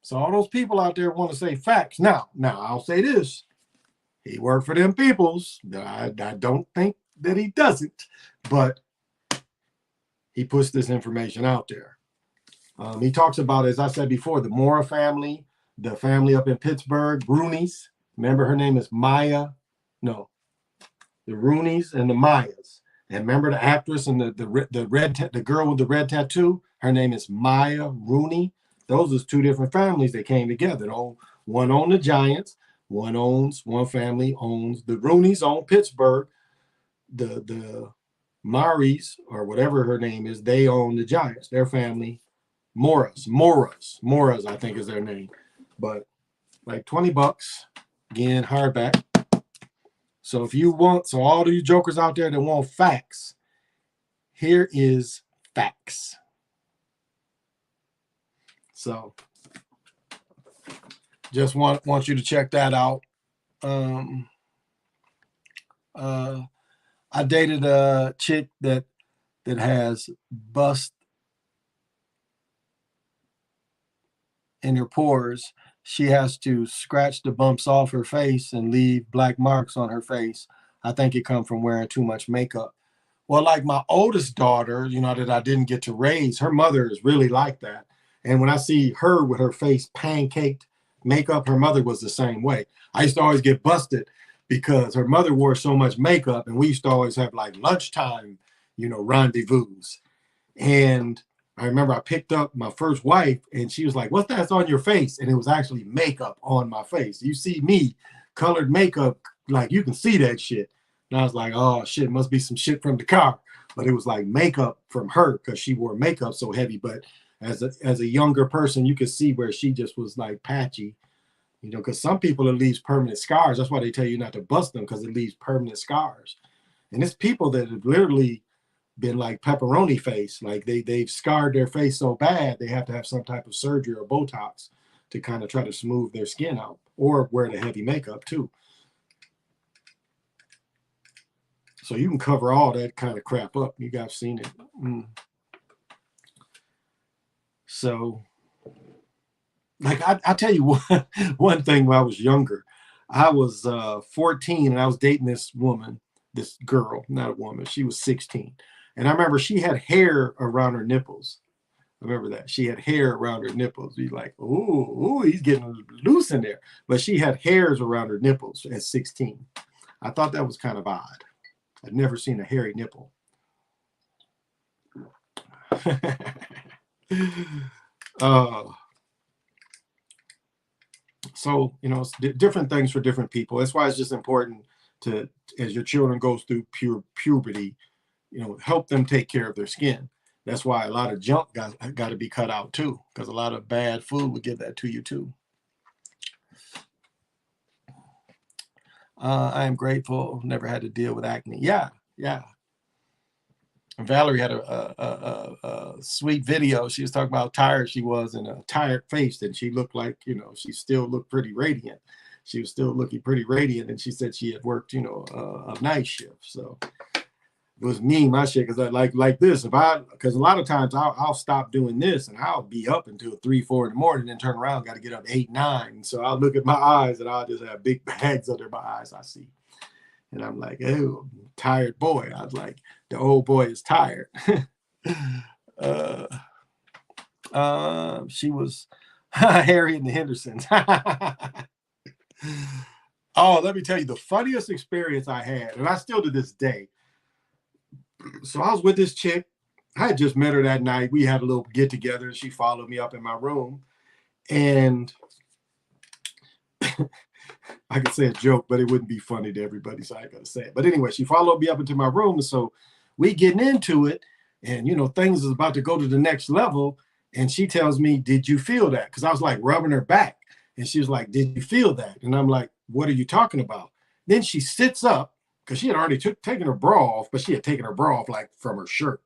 So all those people out there want to say facts. Now I'll say this. He worked for them peoples. I don't think that he doesn't, but he puts this information out there. He talks about, as I said before, the Mora family, the family up in Pittsburgh, Rooney's. Remember, her name is Maya. No, the Rooneys and the Mayas. And remember the actress and the girl with the red tattoo? Her name is Maya Rooney. Those are two different families that came together. One owned the Giants. One family owns the Rooneys own Pittsburgh. The Maris, or whatever her name is, they own the Giants. Their family, Moras, I think is their name. But like $20, again, hardback. So if you want, so all of you jokers out there that want facts, here is facts. So just want you to check that out. I dated a chick that has bust in her pores. She has to scratch the bumps off her face and leave black marks on her face. I think it comes from wearing too much makeup. Well, like my oldest daughter, that I didn't get to raise, her mother is really like that. And when I see her with her face pancaked makeup, her mother was the same way. I used to always get busted because her mother wore so much makeup, and we used to always have like lunchtime, rendezvous. And I remember I picked up my first wife and she was like, "What's that on your face?" And it was actually makeup on my face. You see me, colored makeup, like you can see that shit. And I was like, "Oh shit, must be some shit from the car." But it was like makeup from her because she wore makeup so heavy. But as a younger person, you could see where she just was like patchy, because some people, it leaves permanent scars. That's why they tell you not to bust them, because it leaves permanent scars. And it's people that have literally been like pepperoni face, like they've scarred their face so bad they have to have some type of surgery or Botox to kind of try to smooth their skin out, or wear the heavy makeup too. So you can cover all that kind of crap up. You guys seen it. So like I tell you one thing, when I was younger, I was 14 and I was dating this girl, not a woman. She was 16. And I remember she had hair around her nipples. I remember that. She had hair around her nipples. You're like, ooh, he's getting loose in there. But she had hairs around her nipples at 16. I thought that was kind of odd. I'd never seen a hairy nipple. So, it's different things for different people. That's why it's just important to, as your children goes through puberty, help them take care of their skin. That's why a lot of junk got to be cut out too, because a lot of bad food will give that to you too. I am grateful. Never had to deal with acne. Yeah. And Valerie had a sweet video. She was talking about how tired she was and a tired face, and she looked like, she still looked pretty radiant. She was still looking pretty radiant, and she said she had worked, a night shift. So it was me, my shit, because I like this. Because a lot of times I'll stop doing this and I'll be up until 3, 4 in the morning, and then turn around, got to get up 8, 9. And so I'll look at my eyes and I'll just have big bags under my eyes. I see. And I'm like, oh, tired boy. I was like, the old boy is tired. She was Harry and the Hendersons. Oh, let me tell you the funniest experience I had, and I still to this day. So I was with this chick. I had just met her that night. We had a little get together, and she followed me up in my room. And I could say a joke, but it wouldn't be funny to everybody, so I got to say it. But anyway, she followed me up into my room, and so we getting into it, and things is about to go to the next level. And she tells me, "Did you feel that?" Because I was like rubbing her back, and she was like, "Did you feel that?" And I'm like, "What are you talking about?" Then she sits up, because she had already taken her bra off, but she had taken her bra off like from her shirt,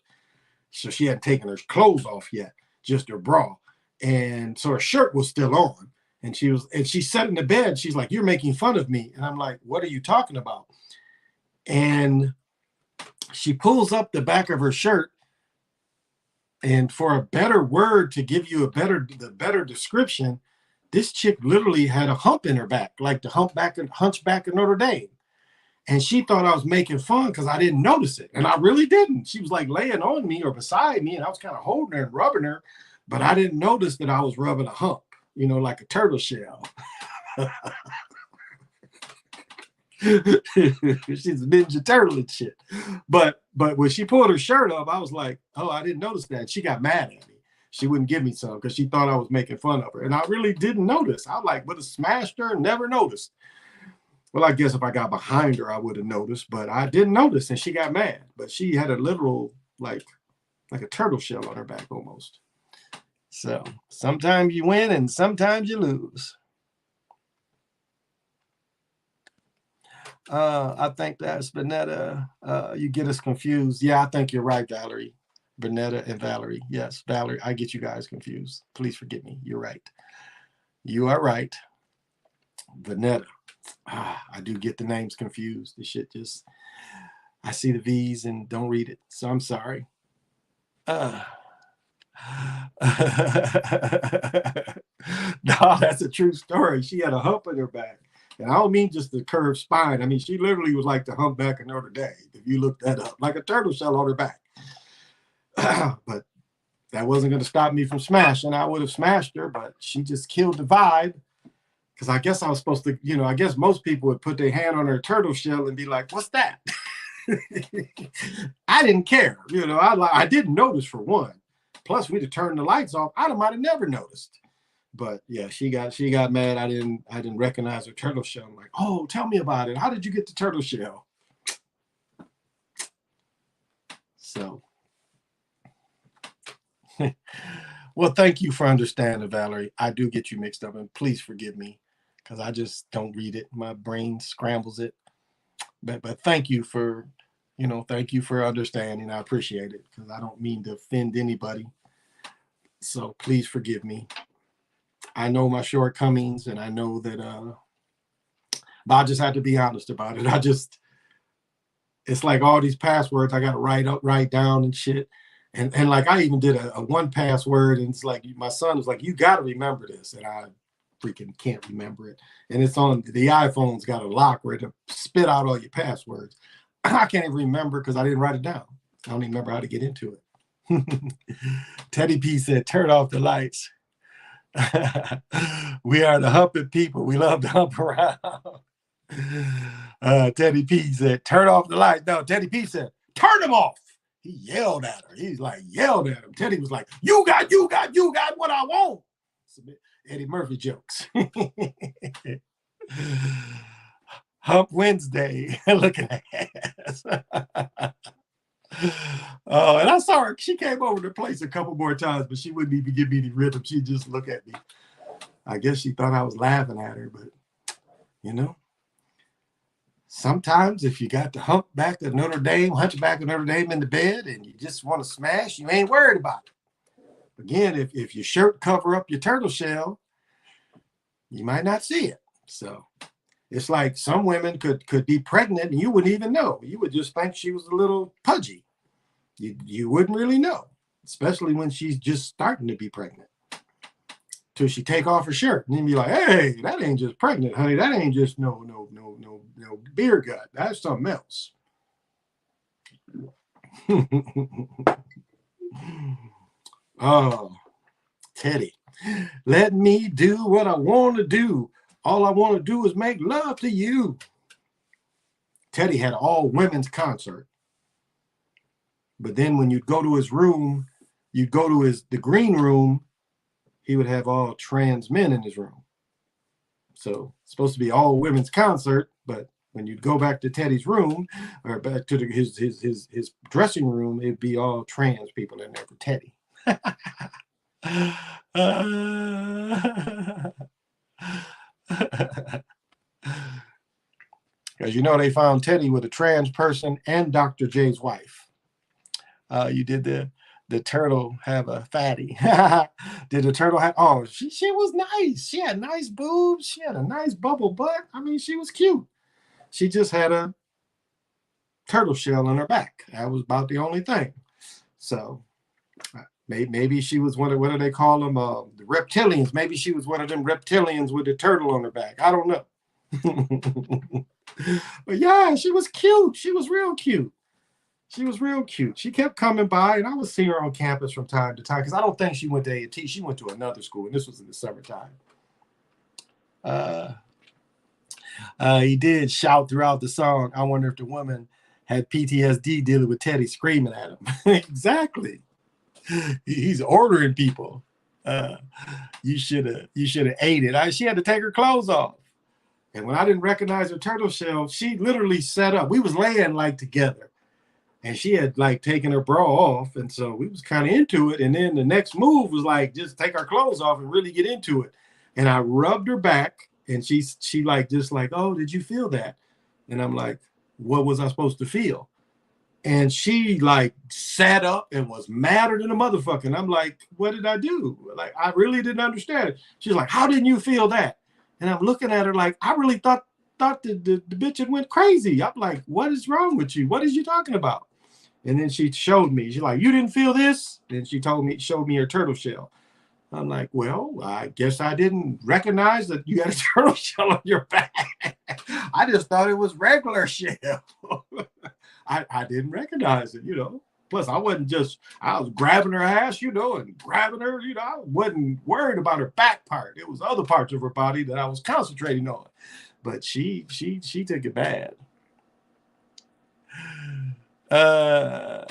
so she hadn't taken her clothes off yet, just her bra, and so her shirt was still on. And she sat in the bed. She's like, "You're making fun of me." And I'm like, "What are you talking about?" And she pulls up the back of her shirt. And for a better word to give you the better description, this chick literally had a hump in her back, like the hunchback of Notre Dame. And she thought I was making fun because I didn't notice it. And I really didn't. She was like laying on me or beside me, and I was kind of holding her and rubbing her, but I didn't notice that I was rubbing a hump, like a turtle shell. She's a Ninja Turtle and shit. But when she pulled her shirt up, I was like, "Oh, I didn't notice that." She got mad at me. She wouldn't give me some because she thought I was making fun of her. And I really didn't notice. I like would have smashed her and never noticed. Well, I guess if I got behind her, I would have noticed, but I didn't notice, and she got mad. But she had a literal, like a turtle shell on her back almost. So sometimes you win and sometimes you lose. I think that's Vanetta. You get us confused. Yeah, I think you're right, Valerie. Vanetta and Valerie. Yes, Valerie, I get you guys confused. Please forgive me. You're right. You are right. Vanetta. I do get the names confused. The shit just, I see the V's and don't read it. So I'm sorry. No, that's a true story. She had a hump in her back. And I don't mean just the curved spine. I mean, she literally was like the humpback of Notre Dame. If you look that up, like a turtle shell on her back. But that wasn't going to stop me from smashing. I would have smashed her, but she just killed the vibe. Because I guess I was supposed to, I guess most people would put their hand on her turtle shell and be like, "What's that?" I didn't care. I didn't notice for one. Plus, we'd have turned the lights off. I might have never noticed. But yeah, she got mad. I didn't recognize her turtle shell. I'm like, "Oh, tell me about it. How did you get the turtle shell?" So, well, thank you for understanding, Valerie. I do get you mixed up, and please forgive me because I just don't read it. My brain scrambles it. But thank you for, thank you for understanding. I appreciate it because I don't mean to offend anybody. So please forgive me. I know my shortcomings, and I know that, but I just had to be honest about it. It's like all these passwords I got to write down and shit. And like I even did a one password, and it's like my son was like, "You got to remember this," and I freaking can't remember it. And it's on the iPhone's got a lock where to spit out all your passwords. I can't even remember because I didn't write it down. I don't even remember how to get into it. Teddy P said, "Turn off the lights." We are the humping people. We love to hump around. Teddy P said, "Turn off the lights." No, Teddy P said, "Turn them off." He yelled at her. He's like, yelled at him. Teddy was like, you got what I want." Eddie Murphy jokes. Hump Wednesday. Looking at ass. Oh, and I saw her. She came over to the place a couple more times, but she wouldn't even give me any rhythm. She'd just look at me. I guess she thought I was laughing at her, but sometimes if you got the hunchback of Notre Dame in the bed and you just want to smash, you ain't worried about it. Again, if your shirt cover up your turtle shell, you might not see it. So it's like some women could be pregnant and you wouldn't even know. You would just think she was a little pudgy. You wouldn't really know, especially when she's just starting to be pregnant. Till she take off her shirt and then be like, "Hey, that ain't just pregnant, honey. That ain't just no beer gut. That's something else." Oh, Teddy, let me do what I want to do. All I want to do is make love to you. Teddy had an all women's concert. But then when you'd go to his room, you'd go to the green room, he would have all trans men in his room. So it's supposed to be all women's concert, but when you'd go back to Teddy's room or back to his dressing room, it'd be all trans people in there for Teddy. Because they found Teddy with a trans person and Dr. J's wife. You did the the turtle have a fatty? Did the turtle have? Oh, she was nice. She had nice boobs. She had a nice bubble butt. I mean, she was cute. She just had a turtle shell on her back. That was about the only thing. So maybe she was one of, what do they call them? The reptilians. Maybe she was one of them reptilians with the turtle on her back. I don't know. But yeah, she was cute. She was real cute. She was real cute. She kept coming by, and I would see her on campus from time to time because I don't think she went to A&T. She went to another school, and this was in the summertime. He did shout throughout the song, I wonder if the woman had PTSD dealing with Teddy screaming at him. Exactly. He's ordering people. You should have ate it. She had to take her clothes off. And when I didn't recognize her turtle shell, she literally set up. We was laying like together. And she had like taken her bra off. And so we was kind of into it. And then the next move was like, just take our clothes off and really get into it. And I rubbed her back and she like, just like, oh, did you feel that? And I'm like, what was I supposed to feel? And she like sat up and was madder than a motherfucker. And I'm like, what did I do? Like, I really didn't understand it. She's like, how didn't you feel that? And I'm looking at her like, I really thought the bitch had went crazy. I'm like, what is wrong with you? What is you talking about? And then she showed me. She's like, you didn't feel this? Then she showed me her turtle shell. I'm like, well, I guess I didn't recognize that you had a turtle shell on your back. I just thought it was regular shell. I didn't recognize it, Plus, I was grabbing her ass, and grabbing her, I wasn't worried about her back part. It was other parts of her body that I was concentrating on. But she took it bad. Damn.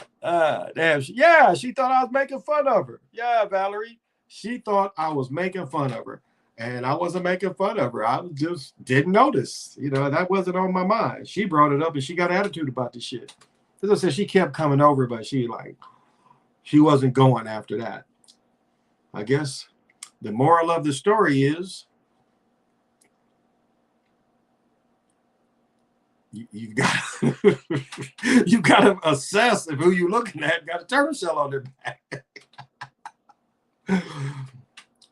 She thought I was making fun of her. Yeah, Valerie. She thought I was making fun of her. And I wasn't making fun of her. I just didn't notice. That wasn't on my mind. She brought it up and she got attitude about the shit. As I said, she kept coming over, but she wasn't going after that. I guess the moral of the story is you got you got to assess if who you looking at got a turtle shell on their back.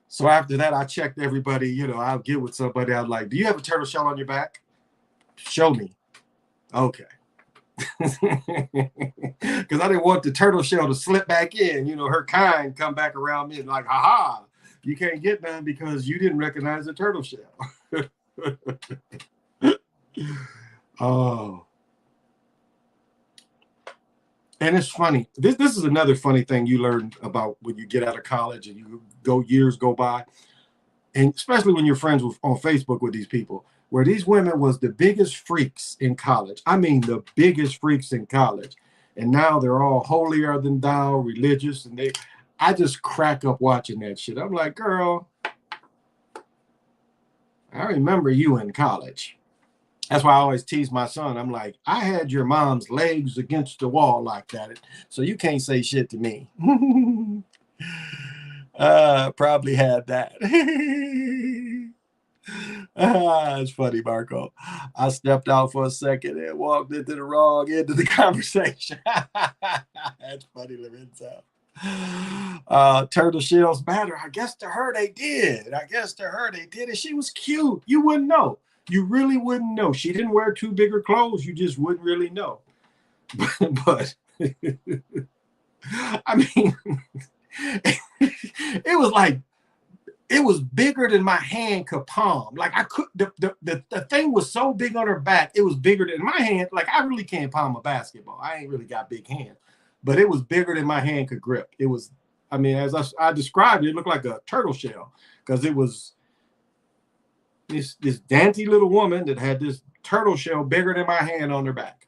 So after that, I checked everybody. I'll get with somebody. I was like, "Do you have a turtle shell on your back? Show me." Okay. Because I didn't want the turtle shell to slip back in. Her kind come back around me and like, "Ha! You can't get none because you didn't recognize the turtle shell." Oh. And it's funny. This is another funny thing you learn about when you get out of college and years go by. And especially when you're friends on Facebook with these people, where these women was the biggest freaks in college. I mean, the biggest freaks in college. And now they're all holier than thou, religious. And I just crack up watching that shit. I'm like, girl, I remember you in college. That's why I always tease my son. I'm like, I had your mom's legs against the wall like that, so you can't say shit to me. Probably had that. It's funny, Marco. I stepped out for a second and walked into the wrong end of the conversation. That's funny, Lorenzo. Turtle shells matter. I guess to her they did. And she was cute. You wouldn't know. You really wouldn't know. She didn't wear too big her clothes. You just wouldn't really know. But I mean, it was bigger than my hand could palm. Like the thing was so big on her back, it was bigger than my hand. Like I really can't palm a basketball. I ain't really got big hands, but it was bigger than my hand could grip. It was, as I described it, it looked like a turtle shell because it was this dainty little woman that had this turtle shell bigger than my hand on her back.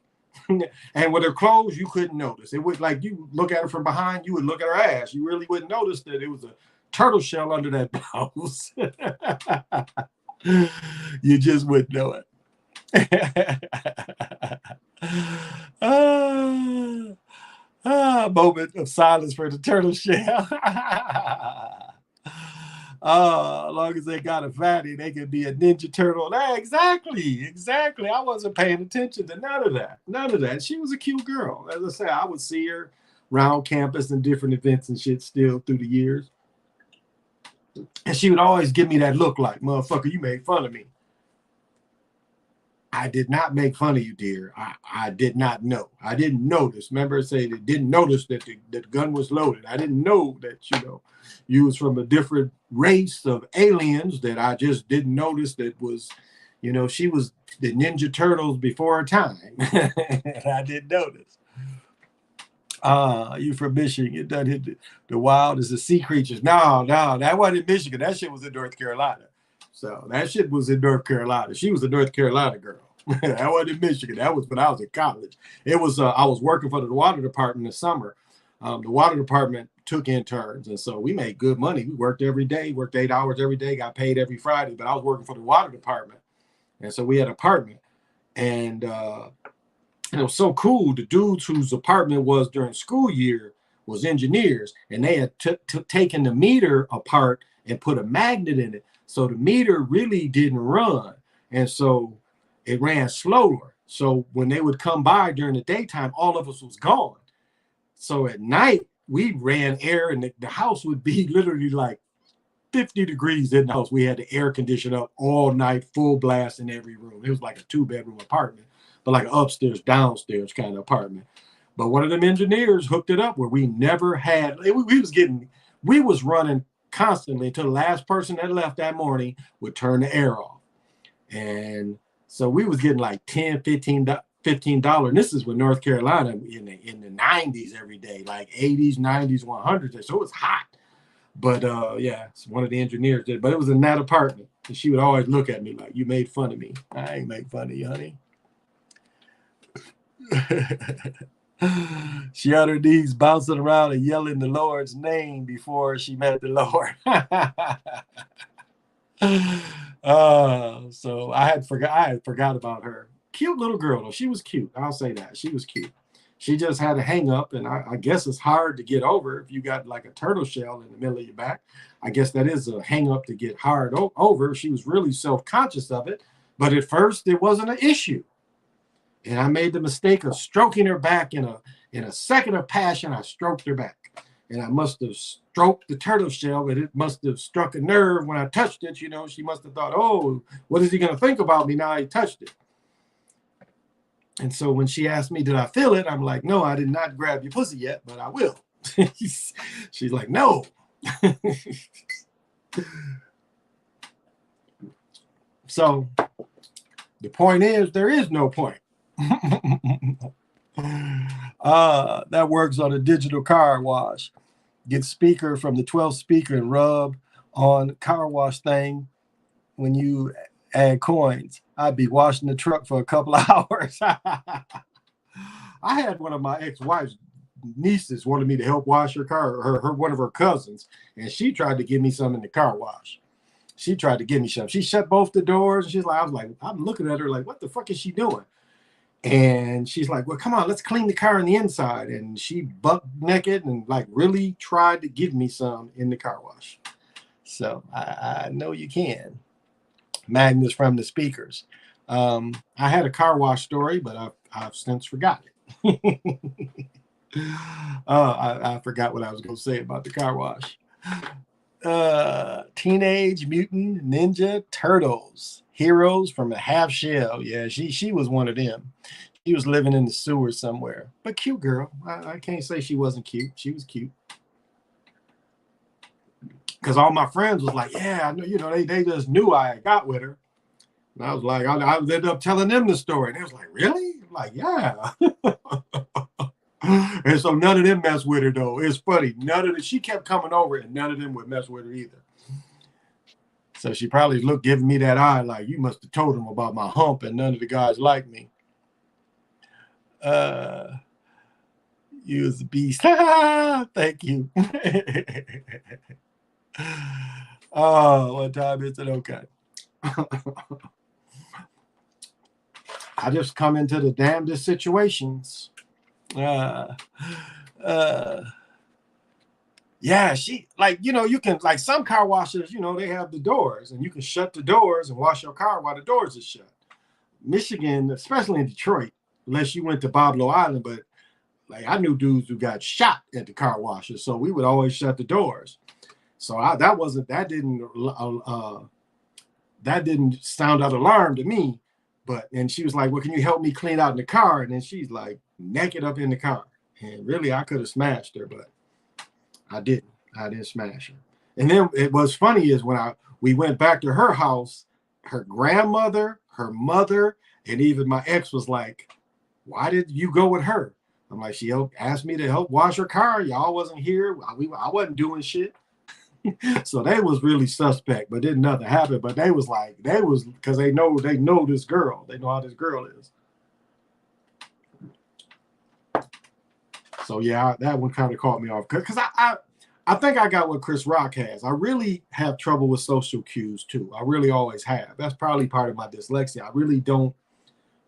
And with her clothes, you couldn't notice. It was like you look at her from behind, you would look at her ass. You really wouldn't notice that it was a turtle shell under that blouse. You just wouldn't know it. Moment of silence for the turtle shell. As long as they got a fatty, they could be a ninja turtle. Exactly. I wasn't paying attention to none of that. She was a cute girl. As I say, I would see her around campus and different events and shit still through the years. And she would always give me that look like, motherfucker, you made fun of me. I did not make fun of you, dear. I did not know. I didn't notice. Remember, I said it didn't notice that the gun was loaded. I didn't know that, you was from a different race of aliens that I just didn't notice that was, she was the Ninja Turtles before her time. And I didn't notice. You from Michigan. It doesn't hit the wild as the sea creatures. No, that wasn't in Michigan. That shit was in North Carolina. So that shit was in North Carolina. She was a North Carolina girl. That wasn't in Michigan. That was when I was in college. It was I was working for the water department in the summer. The water department took interns, and so we made good money. We worked every day, worked 8 hours every day, got paid every Friday. But I was working for the water department, and so we had an apartment, and it was so cool. The dudes whose apartment was during school year was engineers, and they had taken the meter apart and put a magnet in it. So the meter really didn't run. And so it ran slower. So when they would come by during the daytime, all of us was gone. So at night, we ran air, and the house would be literally like 50 degrees in the house. We had the air conditioned up all night, full blast in every room. It was like a 2-bedroom apartment, but like an upstairs, downstairs kind of apartment. But one of them engineers hooked it up where we never had, we was running constantly until the last person that left that morning would turn the air off. And so we was getting like $10, $15. And this is with North Carolina in the 90s every day, like 80s, 90s, 100s. So it was hot. But yeah, one of the engineers did. But it was in that apartment. And she would always look at me like, you made fun of me. I ain't make fun of you, honey. She on her knees bouncing around and yelling the Lord's name before she met the Lord. So I had forgot about her. Cute little girl though. She was cute. I'll say that. She was cute. She just had a hang up, and I guess it's hard to get over if you got like a turtle shell in the middle of your back. I guess that is a hang up to get hard over. She was really self-conscious of it, but at first it wasn't an issue. And I made the mistake of stroking her back in a second of passion. I stroked her back, and I must have stroked the turtle shell, but it must have struck a nerve when I touched it. She must have thought, oh, what is he going to think about me now he touched it? And so when she asked me, did I feel it? I'm like, no, I did not grab your pussy yet, but I will. She's like, no. So the point is, there is no point. That works on a digital car wash. Get speaker from the 12th speaker and rub on car wash thing when you add coins. I'd be washing the truck for a couple of hours. I had one of my ex-wife's nieces wanted me to help wash her car, one of her cousins, and she tried to give me some in the car wash. She tried to give me some. She shut both the doors. I'm looking at her like, what the fuck is she doing? And she's like, well, come on, let's clean the car on the inside. And she butt naked and like really tried to give me some in the car wash. So I know you can. Magnus from the speakers. I had a car wash story, but I've since forgot it. I forgot what I was going to say about the car wash. Teenage Mutant Ninja Turtles. Heroes from a Half Shell. Yeah, she was one of them. She was living in the sewers somewhere. But cute girl. I can't say she wasn't cute. She was cute. Because all my friends was like, yeah, I know, they just knew I got with her. And I was like, I ended up telling them the story. And they was like, really? I'm like, yeah. And so none of them messed with her, though. It's funny. She kept coming over, and none of them would mess with her either. So she probably giving me that eye like, you must have told them about my hump, and none of the guys like me. You was a beast. Thank you. Oh, what time is it? Okay. I just come into the damnedest situations. Yeah, she you can, like, some car washes, they have the doors, and you can shut the doors and wash your car while the doors are shut. Michigan, especially in Detroit, unless you went to Boblo Island, but Like I knew dudes who got shot at the car washes, so we would always shut the doors. So that didn't sound out alarm to me. But and she was like, "Well, can you help me clean out in the car?" And then she's like naked up in the car. And really, I could have smashed her, but I didn't. I didn't smash her. And then it was funny is when we went back to her house, her grandmother, her mother, and even my ex was like, "Why did you go with her?" I'm like, she asked me to help wash her car. Y'all wasn't here. I wasn't doing shit. So they was really suspect, but didn't nothing happen. But they was because they know this girl. They know how this girl is. So yeah, that one kind of caught me off because I think I got what Chris Rock has. I really have trouble with social cues too. I really always have. That's probably part of my dyslexia. I really don't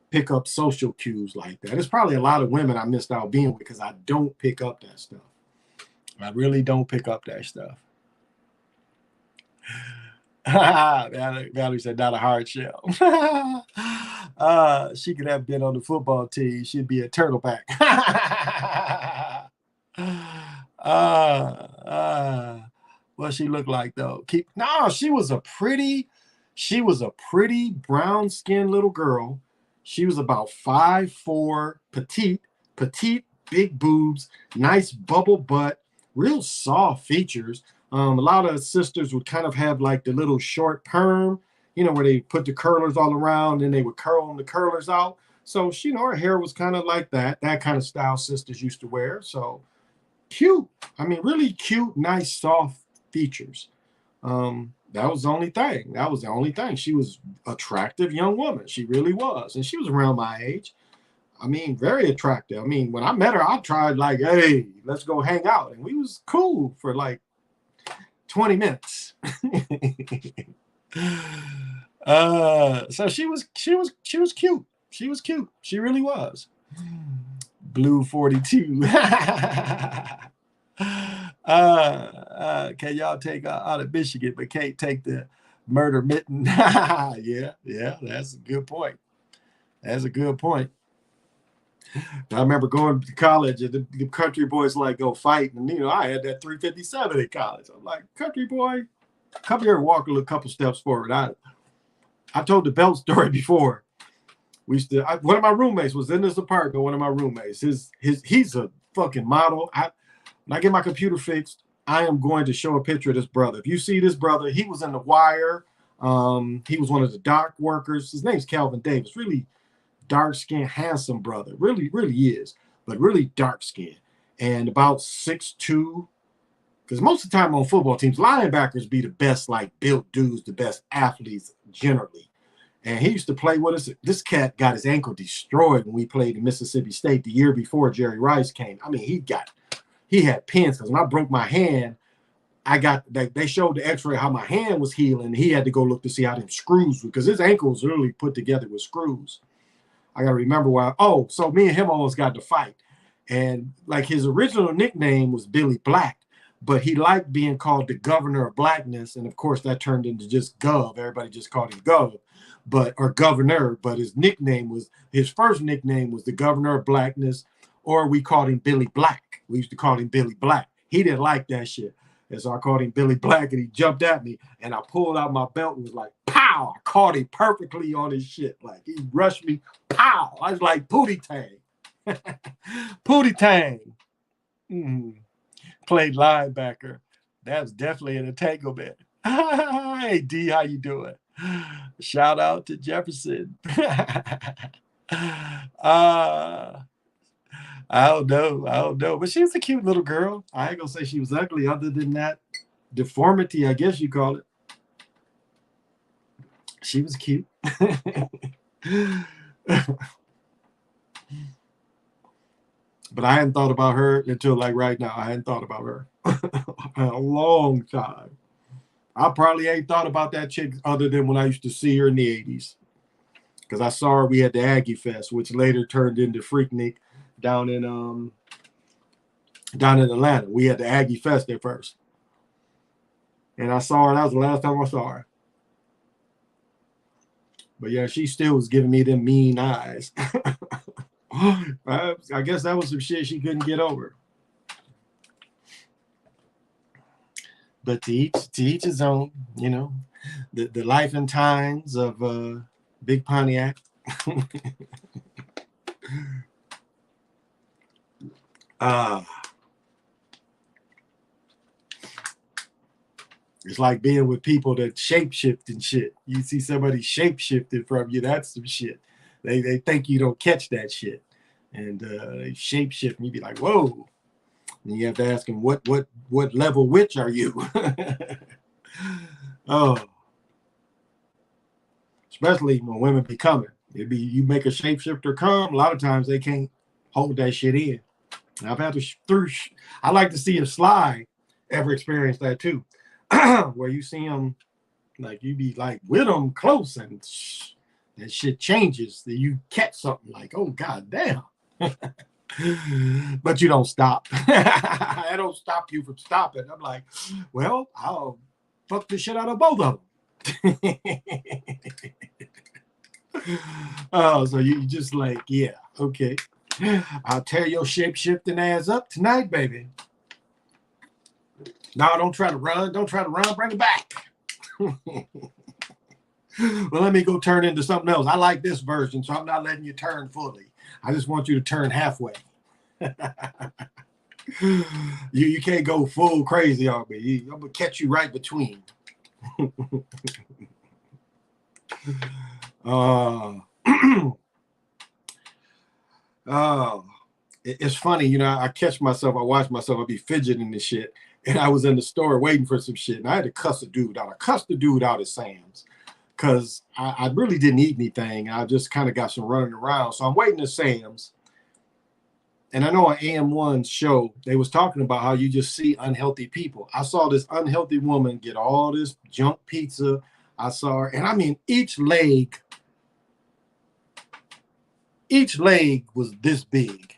pick up social cues like that. There's probably a lot of women I missed out being with because I don't pick up that stuff. I really don't pick up that stuff. Valerie said, not a hard shell. She could have been on the football team. She'd be a turtleback. What she looked like though? She was a pretty brown skinned little girl. She was about 5'4", petite, big boobs, nice bubble butt, real soft features. A lot of sisters would kind of have like the little short perm, where they put the curlers all around and they would curl the curlers out. So her hair was kind of like that kind of style sisters used to wear. So cute. I mean, really cute, nice, soft features. That was the only thing. She was attractive young woman. She really was. And she was around my age. I mean, very attractive. I mean, when I met her, I tried like, hey, let's go hang out. And we was cool for like 20 minutes. So she was cute. She was cute. She really was. Blue 42. Can y'all take out of Michigan, but can't take the murder mitten? Yeah, that's a good point. That's a good point. I remember going to college and the country boys like go fight, and I had that 357 in college. I'm like, country boy, come here and walk a couple steps forward. I told the belt story before. One of my roommates was in this apartment. One of my roommates, he's a fucking model. When I get my computer fixed, I am going to show a picture of this brother. If you see this brother, he was in The Wire. He was one of the dock workers. His name's Calvin Davis. Really dark-skinned, handsome brother. Really, really is. But really dark-skinned. And about 6'2". Because most of the time on football teams, linebackers be the best, like, built dudes, the best athletes generally. And he used to play with us. This cat got his ankle destroyed when we played in Mississippi State the year before Jerry Rice came. I mean, he had pins because when I broke my hand, they showed the x-ray how my hand was healing. And he had to go look to see how them screws, because his ankle was literally put together with screws. I got to remember why. Oh, so me and him almost got to fight. And like his original nickname was Billy Black, but he liked being called the Governor of Blackness. And of course that turned into just Gov. Everybody just called him Gov, or Governor. But his first nickname was the Governor of Blackness, or we called him Billy Black. We used to call him Billy Black. He didn't like that shit. And so I called him Billy Black, and he jumped at me, and I pulled out my belt and was like, pow! I caught him perfectly on his shit. Like, he rushed me, pow! I was like, Pootie Tang. Pootie Tang. Played linebacker. That was definitely an entanglement. Hey, D, how you doing? Shout out to Jefferson. I don't know. But she was a cute little girl. I ain't gonna say she was ugly other than that deformity, I guess you call it. She was cute. But I hadn't thought about her until like right now. I hadn't thought about her in a long time. I probably ain't thought about that chick other than when I used to see her in the 80s. Because I saw her, we had the Aggie Fest, which later turned into Freaknik down in Atlanta. We had the Aggie Fest there first. And I saw her, that was the last time I saw her. But yeah, she still was giving me them mean eyes. I guess that was some shit she couldn't get over. But to each his own, you know. The life and times of Big Pontiac. It's like being with people that shapeshift and shit. You see somebody shapeshifted from you, that's some shit. They think you don't catch that shit. And they shapeshift and you be like, whoa. And you have to ask them, what level witch are you? Oh. Especially when women be coming. It'd be you make a shapeshifter come, a lot of times they can't hold that shit in. And I've had to I like to see if Sly ever experienced that too. Where you see him, like you be like with him close and that shit changes. That you catch something like, oh god damn. But you don't stop. I don't stop you from stopping. I'm like, well, I'll fuck the shit out of both of them. Oh, so you just like, yeah, okay. I'll tear your shape-shifting ass up tonight, baby. No, don't try to run. Don't try to run. Bring it back. Well, let me go turn into something else. I like this version, so I'm not letting you turn fully. I just want you to turn halfway. You can't go full crazy on me. I'm going to catch you right between. It's funny, you know, I catch myself, I watch myself, I be fidgeting and shit. And I was in the store waiting for some shit, and I had to cuss a dude out. I cussed the dude out at Sam's because I really didn't eat anything. I just kind of got some running around. So I'm waiting at Sam's. And I know on AM1's show, they was talking about how you just see unhealthy people. I saw this unhealthy woman get all this junk pizza. I saw her, and I mean, each leg was this big.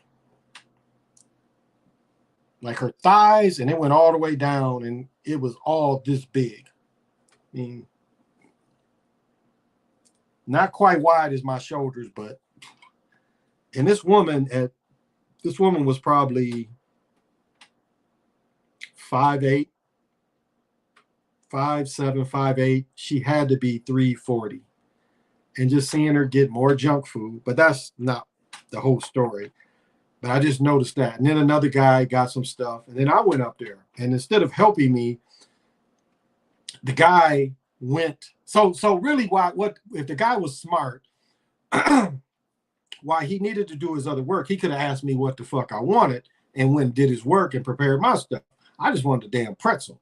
Like her thighs, and it went all the way down, and it was all this big. I mean, not quite wide as my shoulders, but and this woman was probably 5'8", 5'7", 5'8". She had to be 340. And just seeing her get more junk food, but that's not the whole story. But I just noticed that. And then another guy got some stuff. And then I went up there. And instead of helping me, the guy went. So really, what if the guy was smart, why he needed to do his other work, he could have asked me what the fuck I wanted and went and did his work and prepared my stuff. I just wanted a damn pretzel.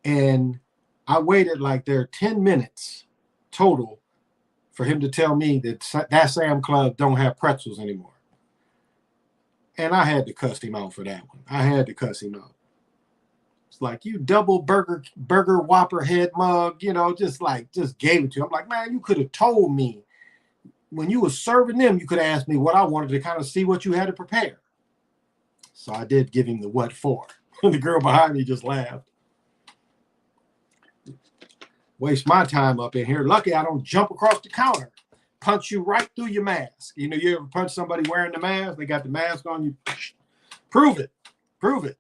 And I waited like there 10 minutes total for him to tell me that Sam Club don't have pretzels anymore. And I had to cuss him out for that one. I had to cuss him out. It's like, you double burger Whopper head mug, you know, just gave it to him. I'm like, man, you could have told me when you were serving them, you could have asked me what I wanted to kind of see what you had to prepare. So I did give him the what for. The girl behind me just laughed. Waste my time up in here. Lucky I don't jump across the counter. Punch you right through your mask. You know, you ever punch somebody wearing the mask? They got the mask on you. Prove it. Prove it.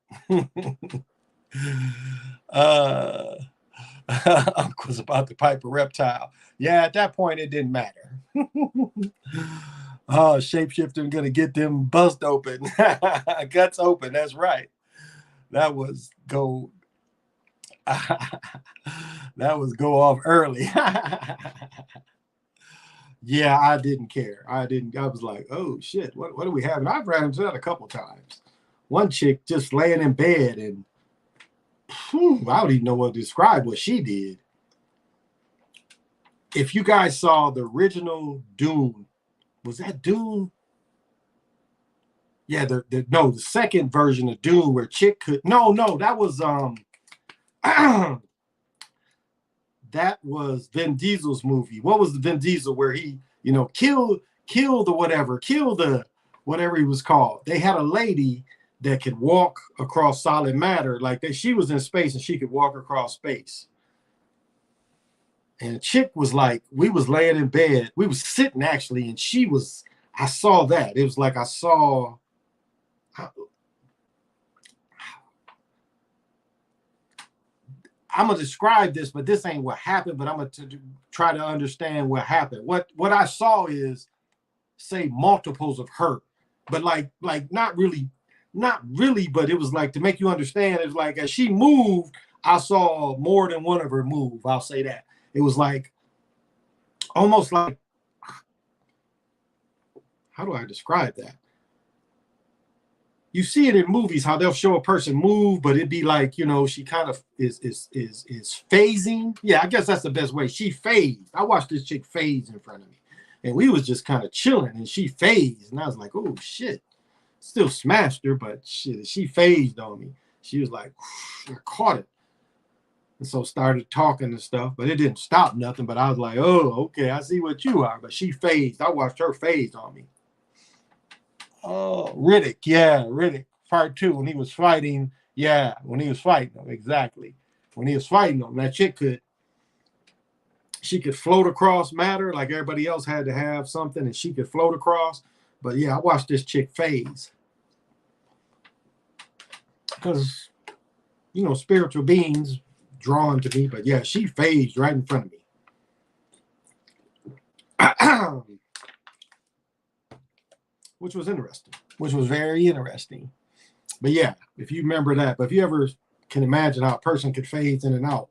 Uncle's about to pipe a reptile. Yeah, at that point, it didn't matter. Oh, shapeshifting gonna get them bust open. Guts open. That's right. That was go. That was go off early. Yeah, I didn't care. I was like, oh shit, what do we have? And I've ran into that a couple times. One chick just laying in bed and I don't even know what to describe what she did. If you guys saw the original Dune, was that Dune? Yeah, the second version of Dune where chick could that was that was Vin Diesel's movie. What was the Vin Diesel where he, you know, kill the whatever he was called. They had a lady that could walk across solid matter. Like she was in space and she could walk across space. And a chick was like, we was laying in bed. We was sitting actually, and she was, I saw that. It was like I saw. I'm gonna describe this, but this ain't what happened. But I'm gonna try to understand what happened. What I saw is, say, multiples of her, but like not really, but it was like, to make you understand, it was like as she moved, I saw more than one of her move. I'll say that. It was like almost like, how do I describe that? You see it in movies how they'll show a person move, but it'd be like, you know, she kind of is phasing. Yeah, I guess that's the best way. She phased. I watched this chick phase in front of me, and we was just kind of chilling, and she phased, and I was like, oh shit. Still smashed her, but shit, she phased on me. She was like, I caught it. And so started talking and stuff, but it didn't stop nothing. But I was like, oh, okay, I see what you are. But she phased. I watched her phase on me. Oh, Riddick. Yeah, Riddick. Part 2, when he was fighting. Yeah, when he was fighting them. Exactly. When he was fighting them, that chick she could float across matter like everybody else had to have something, and she could float across. But yeah, I watched this chick phase. Because, you know, spiritual beings drawn to me. But yeah, she phased right in front of me. Which was interesting. Which was very interesting. But yeah, if you remember that. But if you ever can imagine how a person could phase in and out,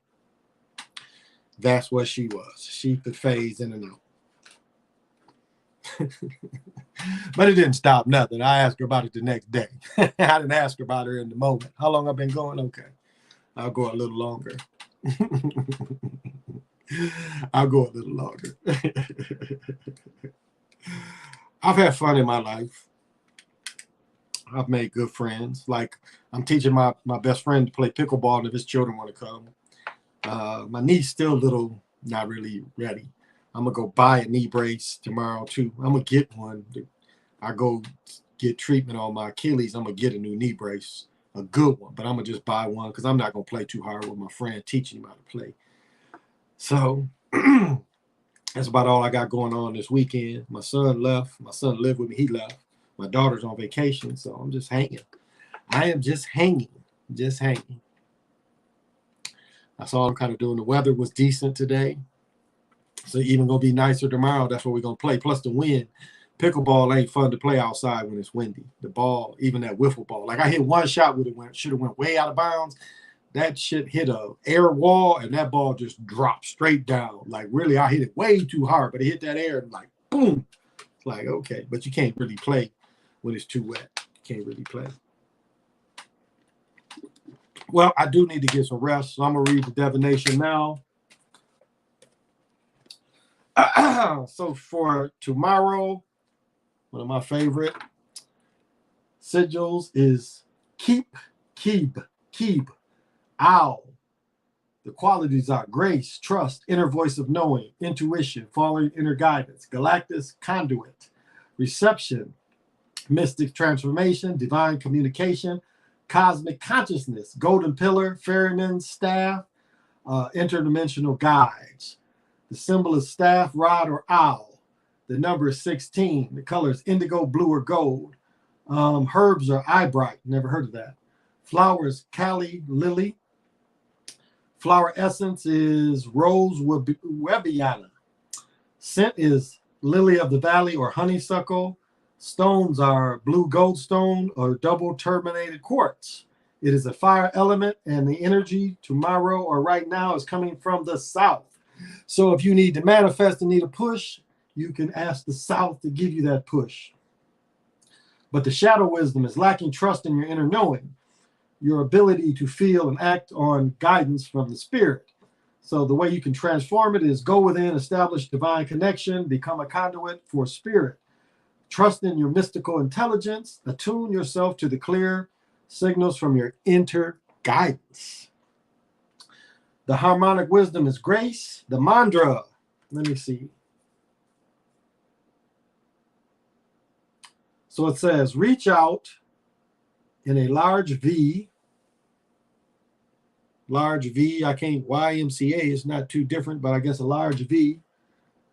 that's what she was. She could phase in and out. But it didn't stop nothing. I asked her about it the next day. I didn't ask her about her in the moment. How long I've been going? Okay. I'll go a little longer. I'll go a little longer. I've had fun in my life. I've made good friends. Like, I'm teaching my best friend to play pickleball, and if his children want to come. My knee's still a little not really ready. I'm going to go buy a knee brace tomorrow, too. I'm going to get one. I go get treatment on my Achilles. I'm going to get a new knee brace, a good one. But I'm going to just buy one because I'm not going to play too hard with my friend teaching him how to play. So that's about all I got going on this weekend. My son left. My son lived with me. He left. My daughter's on vacation, so I'm just hanging. I am just hanging. Just hanging. That's all I'm kind of doing. The weather was decent today. So even going to be nicer tomorrow. That's what we're going to play. Plus the wind. Pickleball ain't fun to play outside when it's windy. The ball, even that wiffle ball. Like I hit one shot with it, should have went way out of bounds. That shit hit a air wall, and that ball just dropped straight down. Like really, I hit it way too hard, but it hit that air and like boom. It's like, okay, but you can't really play when it's too wet. You can't really play. Well, I do need to get some rest, so I'm going to read the divination now. So for tomorrow, one of my favorite sigils is Keep, Owl. The qualities are grace, trust, inner voice of knowing, intuition, following inner guidance, Galactus, conduit, reception, mystic transformation, divine communication, cosmic consciousness, golden pillar, ferryman's staff, interdimensional guides. The symbol is staff, rod, or owl. The number is 16. The color is indigo, blue, or gold. Herbs are eyebright. Never heard of that. Flowers, Cali lily. Flower essence is rose webiana. Scent is lily of the valley or honeysuckle. Stones are blue goldstone or double terminated quartz. It is a fire element, and the energy tomorrow or right now is coming from the south. So if you need to manifest and need a push, you can ask the south to give you that push. But the shadow wisdom is lacking trust in your inner knowing, your ability to feel and act on guidance from the spirit. So the way you can transform it is go within, establish divine connection, become a conduit for spirit. Trust in your mystical intelligence, attune yourself to the clear signals from your inner guidance. The harmonic wisdom is grace. The mantra, let me see. So it says, reach out in a large V. Large V, I can't, YMCA is not too different, but I guess a large V.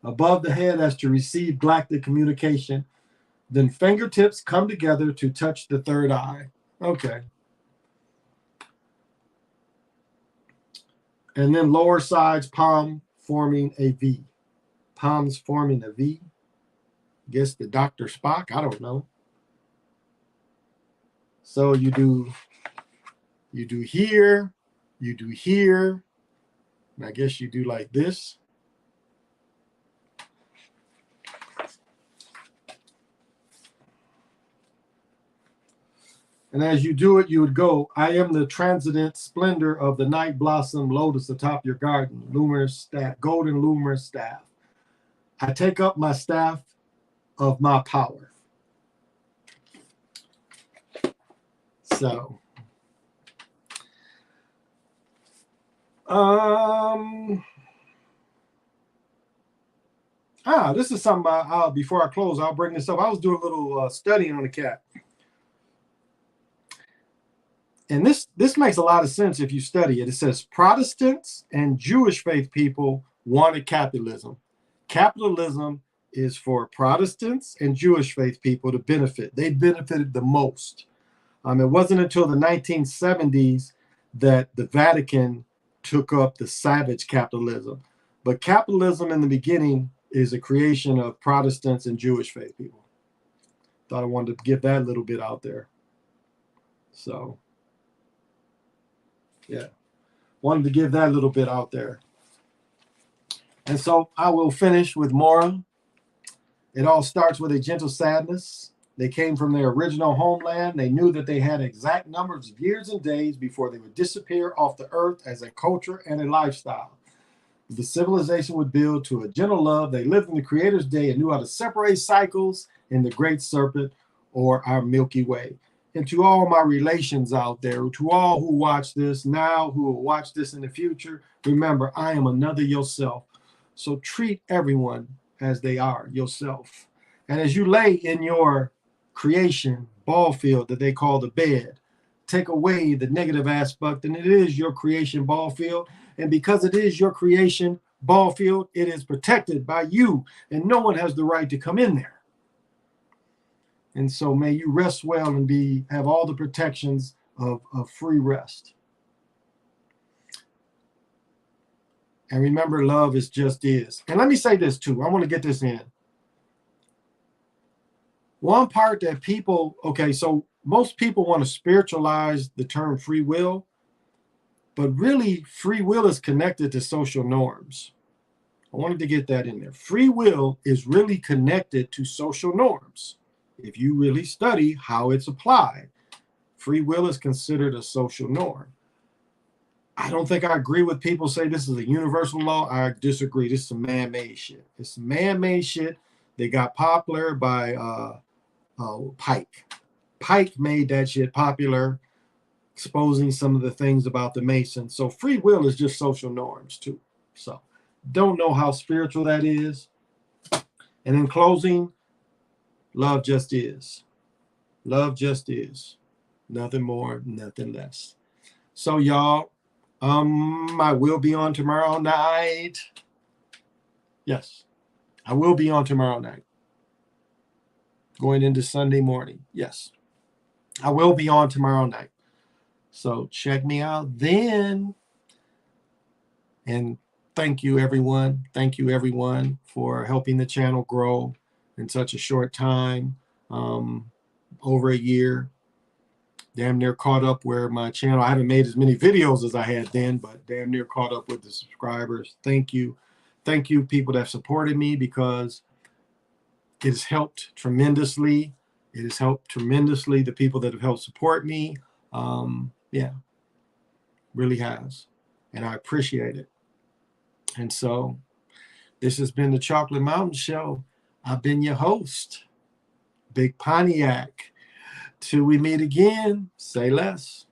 Above the head as to receive galactic communication. Then fingertips come together to touch the third eye. Okay. And then lower sides, palm forming a V. Palms forming a V. Guess the Dr. Spock, I don't know. So you do here, you do here, and I guess you do like this. And as you do it, you would go, I am the transcendent splendor of the night blossom lotus atop your garden, luminous staff, golden luminous staff. I take up my staff of my power. So, this is something before I close, I'll bring this up. I was doing a little studying on the cat. And this makes a lot of sense if you study it. It says Protestants and Jewish faith people wanted capitalism. Capitalism is for Protestants and Jewish faith people to benefit. They benefited the most. It wasn't until the 1970s that the Vatican took up the savage capitalism. But capitalism in the beginning is a creation of Protestants and Jewish faith people. Thought I wanted to get that little bit out there. So, yeah, wanted to give that little bit out there. And so I will finish with Mora. It all starts with a gentle sadness. They came from their original homeland. They knew that they had exact numbers of years and days before they would disappear off the earth as a culture and a lifestyle. The civilization would build to a gentle love. They lived in the Creator's day and knew how to separate cycles in the Great Serpent or our Milky Way. And to all my relations out there, to all who watch this now, who will watch this in the future, remember, I am another yourself. So treat everyone as they are yourself. And as you lay in your creation ball field that they call the bed, take away the negative aspect, and it is your creation ball field. And because it is your creation ball field, it is protected by you, and no one has the right to come in there. And so may you rest well and have all the protections of free rest. And remember, love is just is. And let me say this too. I want to get this in. One part that people, so most people want to spiritualize the term free will, but really free will is connected to social norms. I wanted to get that in there. Free will is really connected to social norms. If you really study how it's applied, free will is considered a social norm. I don't think I agree with people say this is a universal law. I disagree. This is some man-made shit. It's some man-made shit. They got popular by Pike. Pike made that shit popular, exposing some of the things about the Masons. So free will is just social norms too. So don't know how spiritual that is. And in closing, love just is. Love just is. Nothing more, nothing less. So y'all, I will be on tomorrow night. Yes, I will be on tomorrow night. Going into Sunday morning. Yes, I will be on tomorrow night. So check me out then. And thank you, everyone. Thank you, everyone, for helping the channel grow in such a short time, over a year. Damn near caught up where my channel, I haven't made as many videos as I had then, but damn near caught up with the subscribers. Thank you. Thank you, people that have supported me, because it has helped tremendously. It has helped tremendously, the people that have helped support me. Yeah, really has. And I appreciate it. And so this has been the Chocolate Mountain Show. I've been your host, Big Pontiac. Till we meet again, say less.